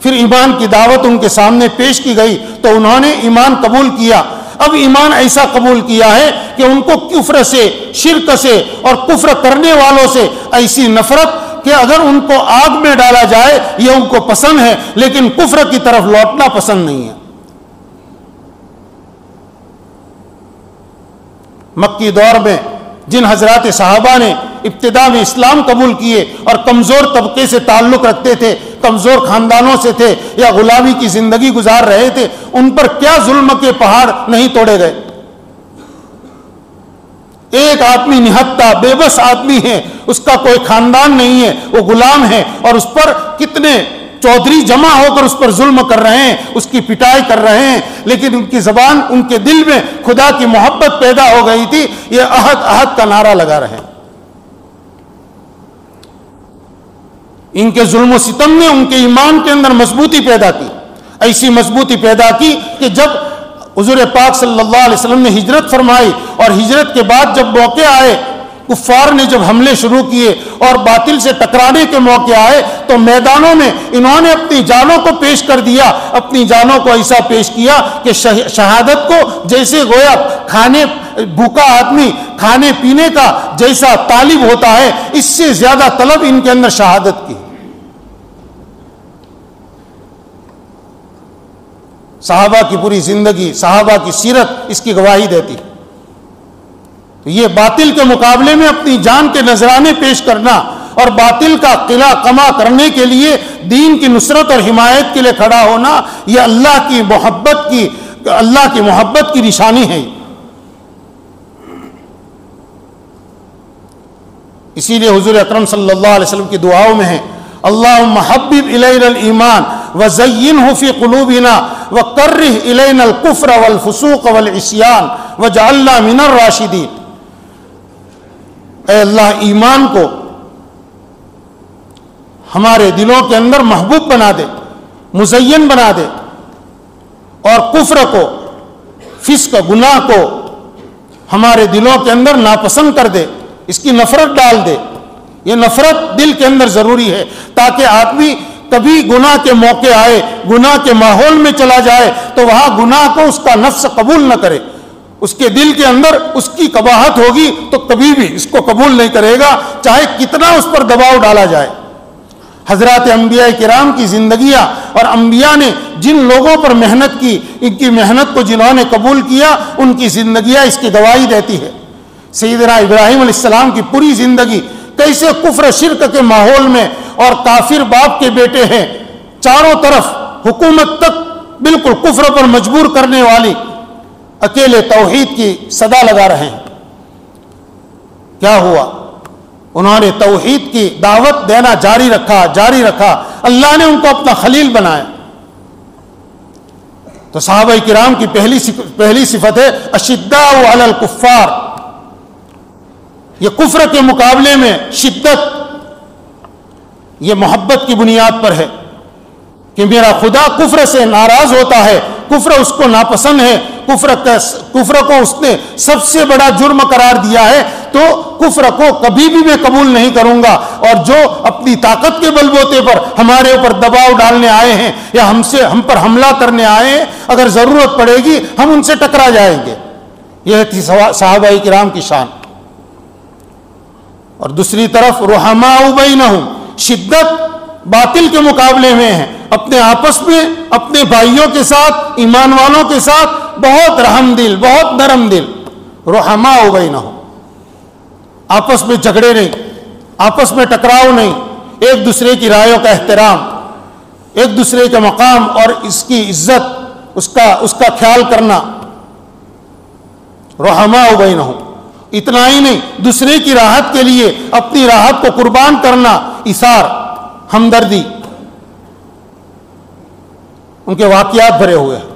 پھر ایمان کی دعوت ان کے سامنے پیش کی گئی تو انہوں نے ایمان قبول کیا۔ اب ایمان ایسا قبول کیا ہے کہ ان کو کفر سے، شرک سے اور کفر کرنے والوں سے ایسی نفرت کہ اگر ان کو آگ میں ڈالا جائے یہ ان کو پسند ہے، لیکن کفر کی طرف لوٹنا پسند نہیں ہے۔ مکی دور میں جن حضرات صحابہ نے ابتدا میں اسلام قبول کیے اور کمزور طبقے سے تعلق رکھتے تھے، کمزور خاندانوں سے تھے یا غلامی کی زندگی گزار رہے تھے، ان پر کیا ظلم کے پہاڑ نہیں توڑے گئے۔ ایک آدمی نہتا بے بس آدمی ہے، اس کا کوئی خاندان نہیں ہے، وہ غلام ہے، اور اس پر کتنے چودھری جمع ہو کر اس پر ظلم کر رہے ہیں، اس کی پٹائی کر رہے ہیں، لیکن ان کی زبان، ان کے دل میں خدا کی محبت پیدا ہو گئی تھی، یہ عہد عہد کا نعرہ لگا رہے ہیں۔ ان کے ظلم و ستم نے ان کے ایمان کے اندر مضبوطی پیدا کی، ایسی مضبوطی پیدا کی کہ جب حضور پاک صلی اللہ علیہ وسلم نے ہجرت فرمائی اور ہجرت کے بعد جب موقع آئے، کفار نے جب حملے شروع کیے اور باطل سے ٹکرانے کے موقع آئے تو میدانوں میں انہوں نے اپنی جانوں کو پیش کر دیا، اپنی جانوں کو ایسا پیش کیا کہ شہادت کو جیسے گویا بھوکا آدمی کھانے پینے کا جیسا طالب ہوتا ہے، اس سے زیادہ طلب ان کے اندر شہادت کی۔ صحابہ کی پوری زندگی، صحابہ کی سیرت اس کی گواہی دیتی۔ تو یہ باطل کے مقابلے میں اپنی جان کے نذرانے پیش کرنا اور باطل کا قلعہ کما کرنے کے لیے دین کی نصرت اور حمایت کے لیے کھڑا ہونا، یہ اللہ کی محبت کی نشانی ہے۔ اسی لیے حضور اکرم صلی اللہ علیہ وسلم کی دعاؤں میں ہے، اللہم حبب الینا الایمان وزینہ فی قلوبنا وکرہ الینا الکفر والفسوق والعصیان وجعلنا من الراشدین۔ اے اللہ، ایمان کو ہمارے دلوں کے اندر محبوب بنا دے، مزین بنا دے، اور کفر کو، فسق، گناہ کو ہمارے دلوں کے اندر ناپسند کر دے، اس کی نفرت ڈال دے۔ یہ نفرت دل کے اندر ضروری ہے، تاکہ آدمی کبھی گناہ کے موقع آئے، گناہ کے ماحول میں چلا جائے تو وہاں گناہ کو اس کا نفس قبول نہ کرے، اس کے دل کے اندر اس کی قباحت ہوگی تو کبھی بھی اس کو قبول نہیں کرے گا، چاہے کتنا اس پر دباؤ ڈالا جائے۔ حضرات انبیاء کرام کی زندگیاں اور انبیاء نے جن لوگوں پر محنت کی، ان کی محنت کو جنہوں نے قبول کیا، ان کی زندگیاں اس کی گواہی دیتی ہے۔ سیدنا ابراہیم علیہ السلام کی پوری زندگی کیسے کفر شرک کے ماحول میں، اور کافر باپ کے بیٹے ہیں، چاروں طرف حکومت تک بالکل کفر پر مجبور کرنے والی، اکیلے توحید کی صدا لگا رہے ہیں۔ کیا ہوا؟ انہوں نے توحید کی دعوت دینا جاری رکھا، اللہ نے ان کو اپنا خلیل بنایا۔ تو صحابہ کرام کی پہلی صفت ہے اشداء علی الکفار، یہ کفر کے مقابلے میں شدت، یہ محبت کی بنیاد پر ہے کہ میرا خدا کفر سے ناراض ہوتا ہے، کفر اس کو ناپسند ہے، کفر کو اس نے سب سے بڑا جرم قرار دیا ہے، تو کفر کو کبھی بھی میں قبول نہیں کروں گا۔ اور جو اپنی طاقت کے بل بوتے پر ہمارے اوپر دباؤ ڈالنے آئے ہیں یا ہم پر حملہ کرنے آئے ہیں، اگر ضرورت پڑے گی ہم ان سے ٹکرا جائیں گے۔ یہ تھی صحابہ کرام کی شان۔ اور دوسری طرف رحماء بینہم، شدت باطل کے مقابلے میں ہے، اپنے آپس میں اپنے بھائیوں کے ساتھ، ایمان والوں کے ساتھ بہت رحم دل، بہت نرم دل۔ رحماء بینہم، آپس میں جھگڑے نہیں، آپس میں ٹکراؤ نہیں، ایک دوسرے کی رائیوں کا احترام، ایک دوسرے کے مقام اور اس کی عزت، اس کا خیال کرنا۔ رحماء بینہم، اتنا ہی نہیں، دوسرے کی راحت کے لیے اپنی راحت کو قربان کرنا، ایثار، ہمدردی۔ ان کے واقعات بھرے ہوئے ہیں۔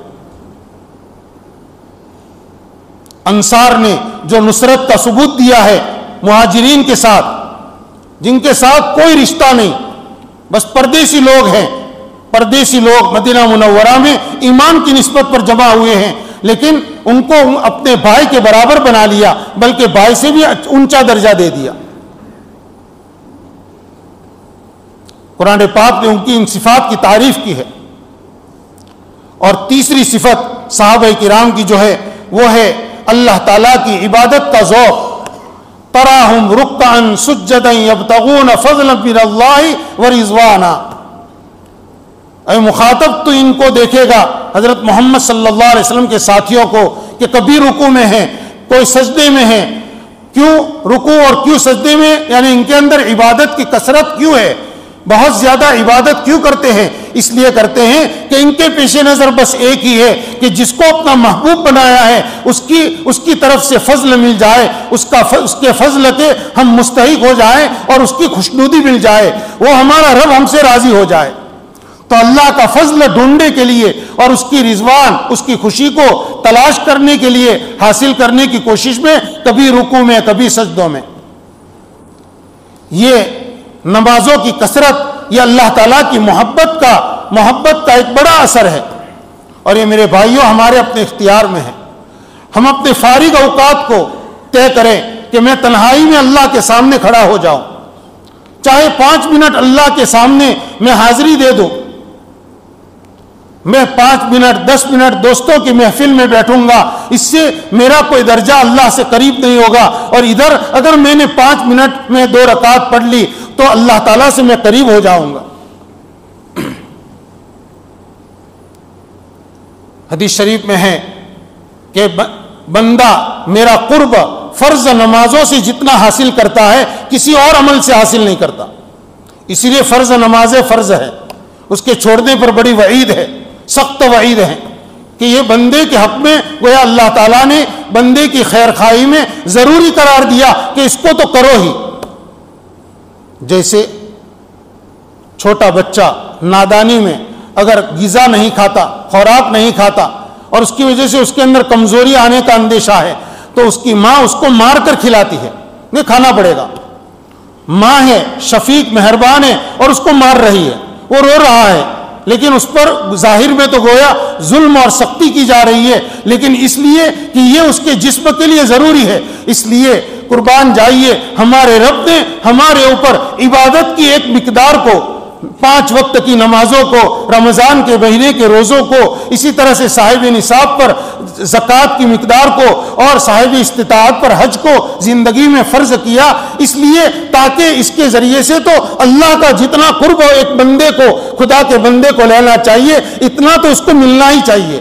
انصار نے جو نصرت کا ثبوت دیا ہے مہاجرین کے ساتھ، جن کے ساتھ کوئی رشتہ نہیں، بس پردیسی لوگ ہیں، پردیسی لوگ مدینہ منورہ میں ایمان کی نسبت پر جمع ہوئے ہیں، لیکن ان کو اپنے بھائی کے برابر بنا لیا، بلکہ بھائی سے بھی اونچا درجہ دے دیا۔ قرآن پاک نے ان کی ان صفات کی تعریف کی ہے۔ اور تیسری صفت صحابہ کرام کی جو ہے وہ ہے اللہ تعالیٰ کی عبادت کا ذوق۔ تراہم رکعا سجدا یبتغون فضلا من اللہ ورضوانا، اے مخاطب تو ان کو دیکھے گا، حضرت محمد صلی اللہ علیہ وسلم کے ساتھیوں کو، کہ کبھی رکوع میں ہیں، کوئی سجدے میں ہیں۔ کیوں رکوع اور کیوں سجدے میں؟ یعنی ان کے اندر عبادت کی کثرت کیوں ہے، بہت زیادہ عبادت کیوں کرتے ہیں؟ اس لیے کرتے ہیں کہ ان کے پیش نظر بس ایک ہی ہے کہ جس کو اپنا محبوب بنایا ہے اس کی طرف سے فضل مل جائے، اس کے فضل کے ہم مستحق ہو جائیں اور اس کی خوشنودی مل جائے، وہ ہمارا رب ہم سے راضی ہو جائے۔ تو اللہ کا فضل ڈھونڈنے کے لیے اور اس کی رضوان، اس کی خوشی کو تلاش کرنے کے لیے، حاصل کرنے کی کوشش میں کبھی رکوع میں کبھی سجدوں میں۔ یہ نمازوں کی کثرت، یہ اللہ تعالیٰ کی محبت کا ایک بڑا اثر ہے۔ اور یہ میرے بھائیوں ہمارے اپنے اختیار میں ہے۔ ہم اپنے فارغ اوقات کو طے کریں کہ میں تنہائی میں اللہ کے سامنے کھڑا ہو جاؤں، چاہے 5 منٹ اللہ کے سامنے میں حاضری دے دوں، میں 5 منٹ 10 منٹ دوستوں کی محفل میں بیٹھوں گا، اس سے میرا کوئی درجہ اللہ سے قریب نہیں ہوگا، اور ادھر اگر میں نے 5 منٹ میں 2 رکعت پڑھ لی تو اللہ تعالیٰ سے میں قریب ہو جاؤں گا۔ حدیث شریف میں ہے کہ بندہ میرا قرب فرض نمازوں سے جتنا حاصل کرتا ہے کسی اور عمل سے حاصل نہیں کرتا، اسی لیے فرض نمازیں فرض ہے، اس کے چھوڑنے پر بڑی وعید ہے، سخت وعید ہے کہ یہ بندے کے حق میں گویا اللہ تعالیٰ نے بندے کی خیر خواہی میں ضروری قرار دیا کہ اس کو تو کرو ہی۔ جیسے چھوٹا بچہ نادانی میں اگر غذا نہیں کھاتا، خوراک نہیں کھاتا، اور اس کی وجہ سے اس کے اندر کمزوری آنے کا اندیشہ ہے، تو اس کی ماں اس کو مار کر کھلاتی ہے، یہ کھانا پڑے گا۔ ماں ہے، شفیق مہربان ہے، اور اس کو مار رہی ہے، وہ رو رہا ہے، لیکن اس پر ظاہر میں تو گویا ظلم اور سختی کی جا رہی ہے، لیکن اس لیے کہ یہ اس کے جسم کے لیے ضروری ہے، اس لیے قربان جائیے، ہمارے رب نے ہمارے اوپر عبادت کی ایک مقدار کو، 5 وقت کی نمازوں کو، رمضان کے مہینے کے روزوں کو، اسی طرح سے صاحب نصاب پر زکوٰۃ کی مقدار کو اور صاحب استطاعت پر حج کو زندگی میں فرض کیا، اس لیے تاکہ اس کے ذریعے سے تو اللہ کا جتنا قرب ہو ایک بندے کو، خدا کے بندے کو لینا چاہیے، اتنا تو اس کو ملنا ہی چاہیے،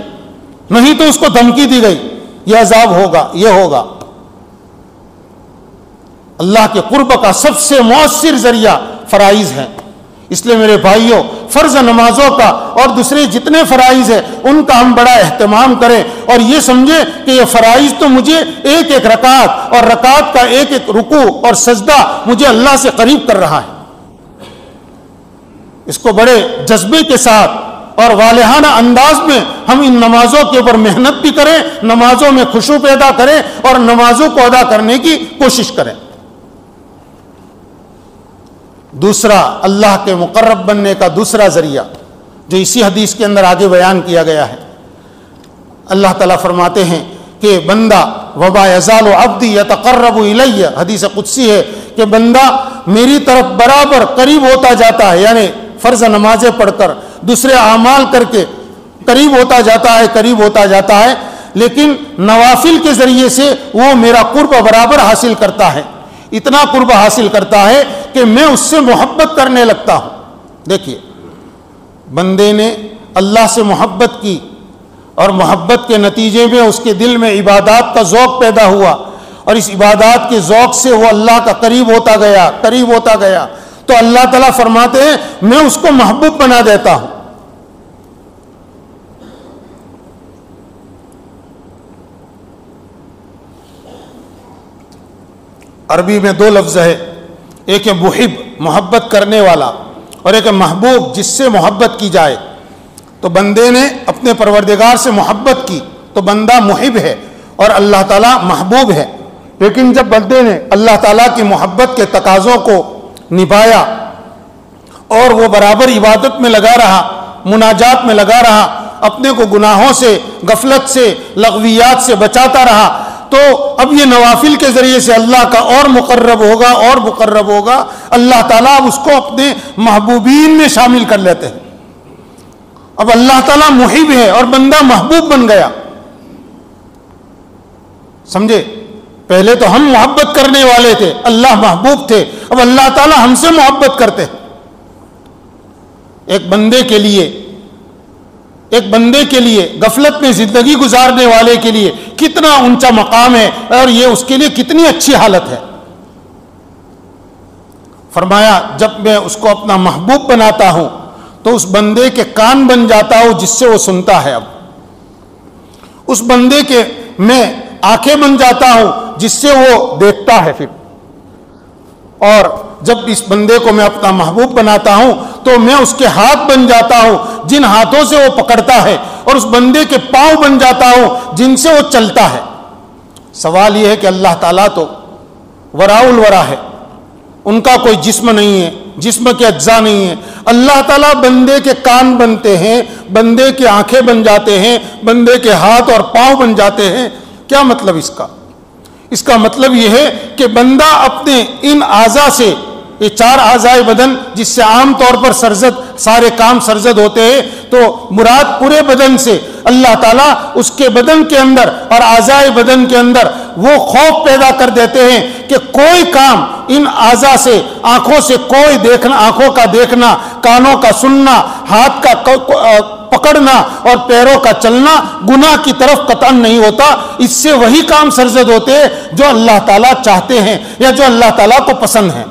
نہیں تو اس کو دھمکی دی گئی یہ عذاب ہوگا، یہ ہوگا۔ اللہ کے قرب کا سب سے مؤثر ذریعہ فرائض ہے، اس لیے میرے بھائیوں فرض نمازوں کا اور دوسرے جتنے فرائض ہیں ان کا ہم بڑا اہتمام کریں اور یہ سمجھیں کہ یہ فرائض تو مجھے ایک ایک رکعت اور رکعت کا ایک ایک رکوع اور سجدہ مجھے اللہ سے قریب کر رہا ہے۔ اس کو بڑے جذبے کے ساتھ اور والہانہ انداز میں ہم ان نمازوں کے اوپر محنت بھی کریں، نمازوں میں خشوع پیدا کریں اور نمازوں کو ادا کرنے کی کوشش کریں۔ دوسرا اللہ کے مقرب بننے کا دوسرا ذریعہ جو اسی حدیث کے اندر آگے بیان کیا گیا ہے، اللہ تعالیٰ فرماتے ہیں کہ بندہ وما یزال عبدی یتقرب الی، حدیث قدسی ہے کہ بندہ میری طرف برابر قریب ہوتا جاتا ہے، یعنی فرض نمازیں پڑھ کر دوسرے اعمال کر کے قریب ہوتا جاتا ہے، لیکن نوافل کے ذریعے سے وہ میرا قرب برابر حاصل کرتا ہے، اتنا قرب حاصل کرتا ہے کہ میں اس سے محبت کرنے لگتا ہوں۔ دیکھیے بندے نے اللہ سے محبت کی اور محبت کے نتیجے میں اس کے دل میں عبادات کا ذوق پیدا ہوا اور اس عبادات کے ذوق سے وہ اللہ کا قریب ہوتا گیا تو اللہ تعالیٰ فرماتے ہیں میں اس کو محبوب بنا دیتا ہوں۔ عربی میں 2 لفظ ہے، ایک ہے محب محبت کرنے والا اور ایک ہے محبوب جس سے محبت کی جائے۔ تو بندے نے اپنے پروردگار سے محبت کی تو بندہ محب ہے اور اللہ تعالیٰ محبوب ہے، لیکن جب بندے نے اللہ تعالیٰ کی محبت کے تقاضوں کو نبھایا اور وہ برابر عبادت میں لگا رہا، مناجات میں لگا رہا، اپنے کو گناہوں سے، غفلت سے، لغویات سے بچاتا رہا، تو اب یہ نوافل کے ذریعے سے اللہ کا اور مقرب ہوگا، اللہ تعالیٰ اب اس کو اپنے محبوبین میں شامل کر لیتے ہیں۔ اب اللہ تعالیٰ محب ہے اور بندہ محبوب بن گیا، سمجھے؟ پہلے تو ہم محبت کرنے والے تھے، اللہ محبوب تھے، اب اللہ تعالیٰ ہم سے محبت کرتے ہیں۔ ایک بندے کے لیے غفلت میں زندگی گزارنے والے کے لیے کتنا اونچا مقام ہے اور یہ اس کے لیے کتنی اچھی حالت ہے۔ فرمایا جب میں اس کو اپنا محبوب بناتا ہوں تو اس بندے کے کان بن جاتا ہوں جس سے وہ سنتا ہے، اب اس بندے کے میں آنکھیں بن جاتا ہوں جس سے وہ دیکھتا ہے پھر، اور جب اس بندے کو میں اپنا محبوب بناتا ہوں تو میں اس کے ہاتھ بن جاتا ہوں جن ہاتھوں سے وہ پکڑتا ہے، اور اس بندے کے پاؤں بن جاتا ہوں جن سے وہ چلتا ہے۔ سوال یہ ہے کہ اللہ تعالیٰ تو وراء الورا ہے، ان کا کوئی جسم نہیں ہے، جسم کے اجزاء نہیں ہیں، اللہ تعالیٰ بندے کے کان بنتے ہیں، بندے کی آنکھیں بن جاتے ہیں، بندے کے ہاتھ اور پاؤں بن جاتے ہیں۔ کیا مطلب اس کا مطلب یہ ہے کہ بندہ اپنے ان اعضاء سے، یہ 4 اعضائے بدن جس سے عام طور پر سارے کام سرزد ہوتے ہیں، تو مراد پورے بدن سے اللہ تعالیٰ اس کے بدن کے اندر اور اعضائے بدن کے اندر وہ خوف پیدا کر دیتے ہیں کہ کوئی کام ان اعضاء سے، آنکھوں سے کوئی دیکھنا، آنکھوں کا دیکھنا، کانوں کا سننا، ہاتھ کا پکڑنا اور پیروں کا چلنا گناہ کی طرف قطعاً نہیں ہوتا۔ اس سے وہی کام سرزد ہوتے ہیں جو اللہ تعالیٰ چاہتے ہیں یا جو اللہ تعالیٰ کو پسند ہیں۔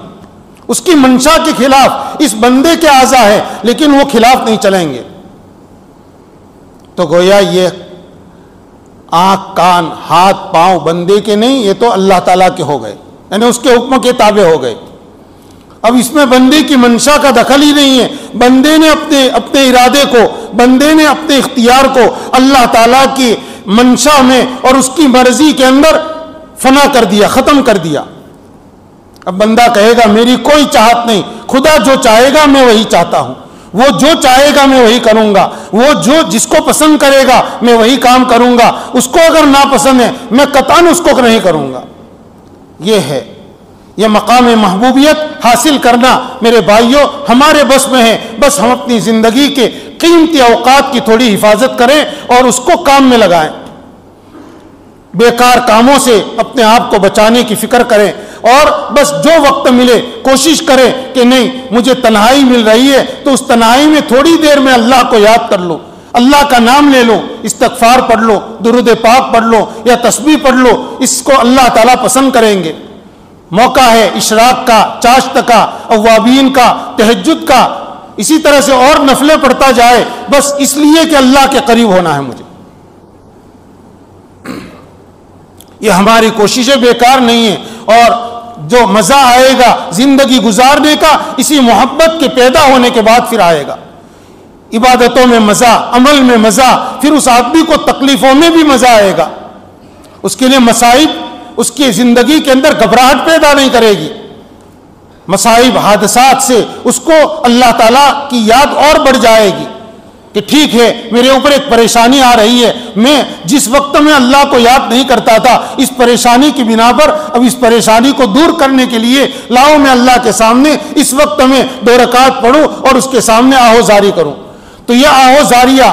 اس کی منشا کے خلاف اس بندے کے اعضاء ہے لیکن وہ خلاف نہیں چلیں گے۔ تو گویا یہ آنکھ، کان، ہاتھ، پاؤں بندے کے نہیں، یہ تو اللہ تعالیٰ کے ہو گئے، یعنی اس کے حکم کے تابع ہو گئے۔ اب اس میں بندے کی منشا کا دخل ہی نہیں ہے، بندے نے اپنے ارادے کو، بندے نے اپنے اختیار کو اللہ تعالیٰ کی منشا میں اور اس کی مرضی کے اندر فنا کر دیا، ختم کر دیا۔ اب بندہ کہے گا میری کوئی چاہت نہیں، خدا جو چاہے گا میں وہی چاہتا ہوں، وہ جو چاہے گا میں وہی کروں گا، وہ جس کو پسند کرے گا میں وہی کام کروں گا، اس کو اگر ناپسند ہے میں قطعاً اس کو نہیں کروں گا۔ یہ ہے، یہ مقام محبوبیت حاصل کرنا میرے بھائیوں ہمارے بس میں ہے۔ بس ہم اپنی زندگی کے قیمتی اوقات کی تھوڑی حفاظت کریں اور اس کو کام میں لگائیں، بیکار کاموں سے اپنے آپ کو بچانے کی فکر کریں، اور بس جو وقت ملے کوشش کریں کہ نہیں مجھے تنہائی مل رہی ہے تو اس تنہائی میں تھوڑی دیر میں اللہ کو یاد کر لو، اللہ کا نام لے لو، استغفار پڑھ لو، درود پاک پڑھ لو یا تسبیح پڑھ لو، اس کو اللہ تعالیٰ پسند کریں گے۔ موقع ہے اشراق کا، چاشت کا، اوابین کا، تہجد کا، اسی طرح سے اور نفلیں پڑھتا جائے، بس اس لیے کہ اللہ کے قریب ہونا ہے مجھے۔ یہ ہماری کوششیں بیکار نہیں ہیں، اور جو مزہ آئے گا زندگی گزارنے کا اسی محبت کے پیدا ہونے کے بعد پھر آئے گا۔ عبادتوں میں مزہ، عمل میں مزہ، پھر اس آدمی کو تکلیفوں میں بھی مزہ آئے گا، اس کے لیے مصائب اس کی زندگی کے اندر گھبراہٹ پیدا نہیں کرے گی۔ مصائب حادثات سے اس کو اللہ تعالیٰ کی یاد اور بڑھ جائے گی کہ ٹھیک ہے میرے اوپر ایک پریشانی آ رہی ہے، میں جس وقت میں اللہ کو یاد نہیں کرتا تھا اس پریشانی کی بنا پر اب اس پریشانی کو دور کرنے کے لیے لاؤ میں اللہ کے سامنے اس وقت میں 2 رکعت پڑھوں اور اس کے سامنے آہوزاری کروں۔ تو یہ آہوزاریہ،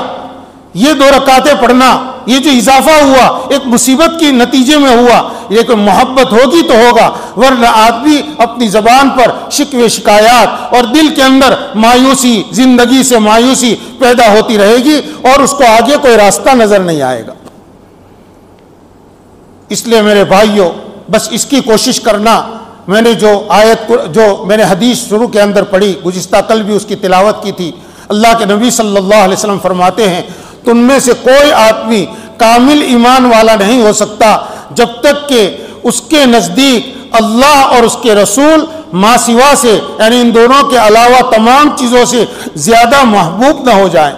یہ 2 رکعتیں پڑھنا، یہ جو اضافہ ہوا ایک مصیبت کے نتیجے میں ہوا، لیکن محبت ہوگی تو ہوگا، ورنہ آدمی اپنی زبان پر شکوے شکایات اور دل کے اندر مایوسی، زندگی سے مایوسی پیدا ہوتی رہے گی اور اس کو آگے کوئی راستہ نظر نہیں آئے گا۔ اس لیے میرے بھائیوں بس اس کی کوشش کرنا، میں نے جو آیت جو میں نے حدیث شروع کے اندر پڑھی، گزشتہ کل بھی اس کی تلاوت کی تھی، اللہ کے نبی صلی اللہ علیہ وسلم فرماتے ہیں تم میں سے کوئی آدمی کامل ایمان والا نہیں ہو سکتا جب تک کہ اس کے نزدیک اللہ اور اس کے رسول ما سوا سے، یعنی ان دونوں کے علاوہ تمام چیزوں سے زیادہ محبوب نہ ہو جائیں۔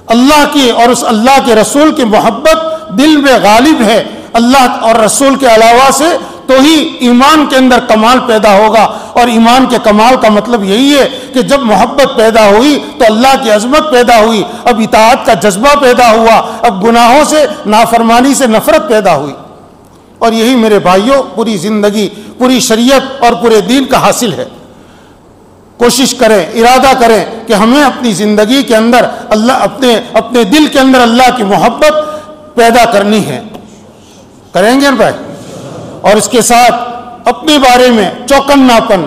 اللہ کی اور اس اللہ کے رسول کی محبت دل میں غالب ہے، اللہ اور رسول کے علاوہ سے تو ہی ایمان کے اندر کمال پیدا ہوگا، اور ایمان کے کمال کا مطلب یہی ہے کہ جب محبت پیدا ہوئی تو اللہ کی عظمت پیدا ہوئی، اب اطاعت کا جذبہ پیدا ہوا، اب گناہوں سے، نافرمانی سے نفرت پیدا ہوئی۔ اور یہی میرے بھائیوں پوری زندگی، پوری شریعت اور پورے دین کا حاصل ہے۔ کوشش کریں، ارادہ کریں کہ ہمیں اپنی زندگی کے اندر اللہ، اپنے دل کے اندر اللہ کی محبت پیدا کرنی ہے۔ کریں گے بھائی؟ اور اس کے ساتھ اپنے بارے میں چوکناپن،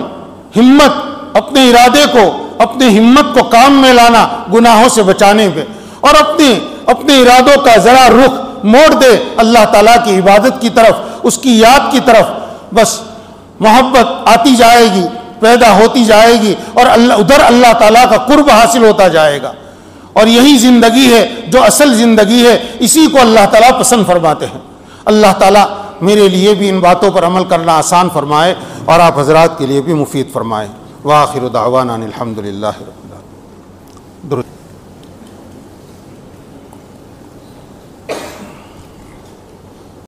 ہمت، اپنے ارادے کو، اپنے ہمت کو کام میں لانا گناہوں سے بچانے پہ، اور اپنے ارادوں کا ذرا رخ موڑ دے اللہ تعالیٰ کی عبادت کی طرف، اس کی یاد کی طرف، بس محبت آتی جائے گی، پیدا ہوتی جائے گی، اور ادھر اللہ تعالیٰ کا قرب حاصل ہوتا جائے گا۔ اور یہی زندگی ہے جو اصل زندگی ہے، اسی کو اللہ تعالیٰ پسند فرماتے ہیں۔ اللہ تعالیٰ میرے لیے بھی ان باتوں پر عمل کرنا آسان فرمائے اور آپ حضرات کے لیے بھی مفید فرمائے۔ وآخر دعوانا الحمدللہ رب العالمین۔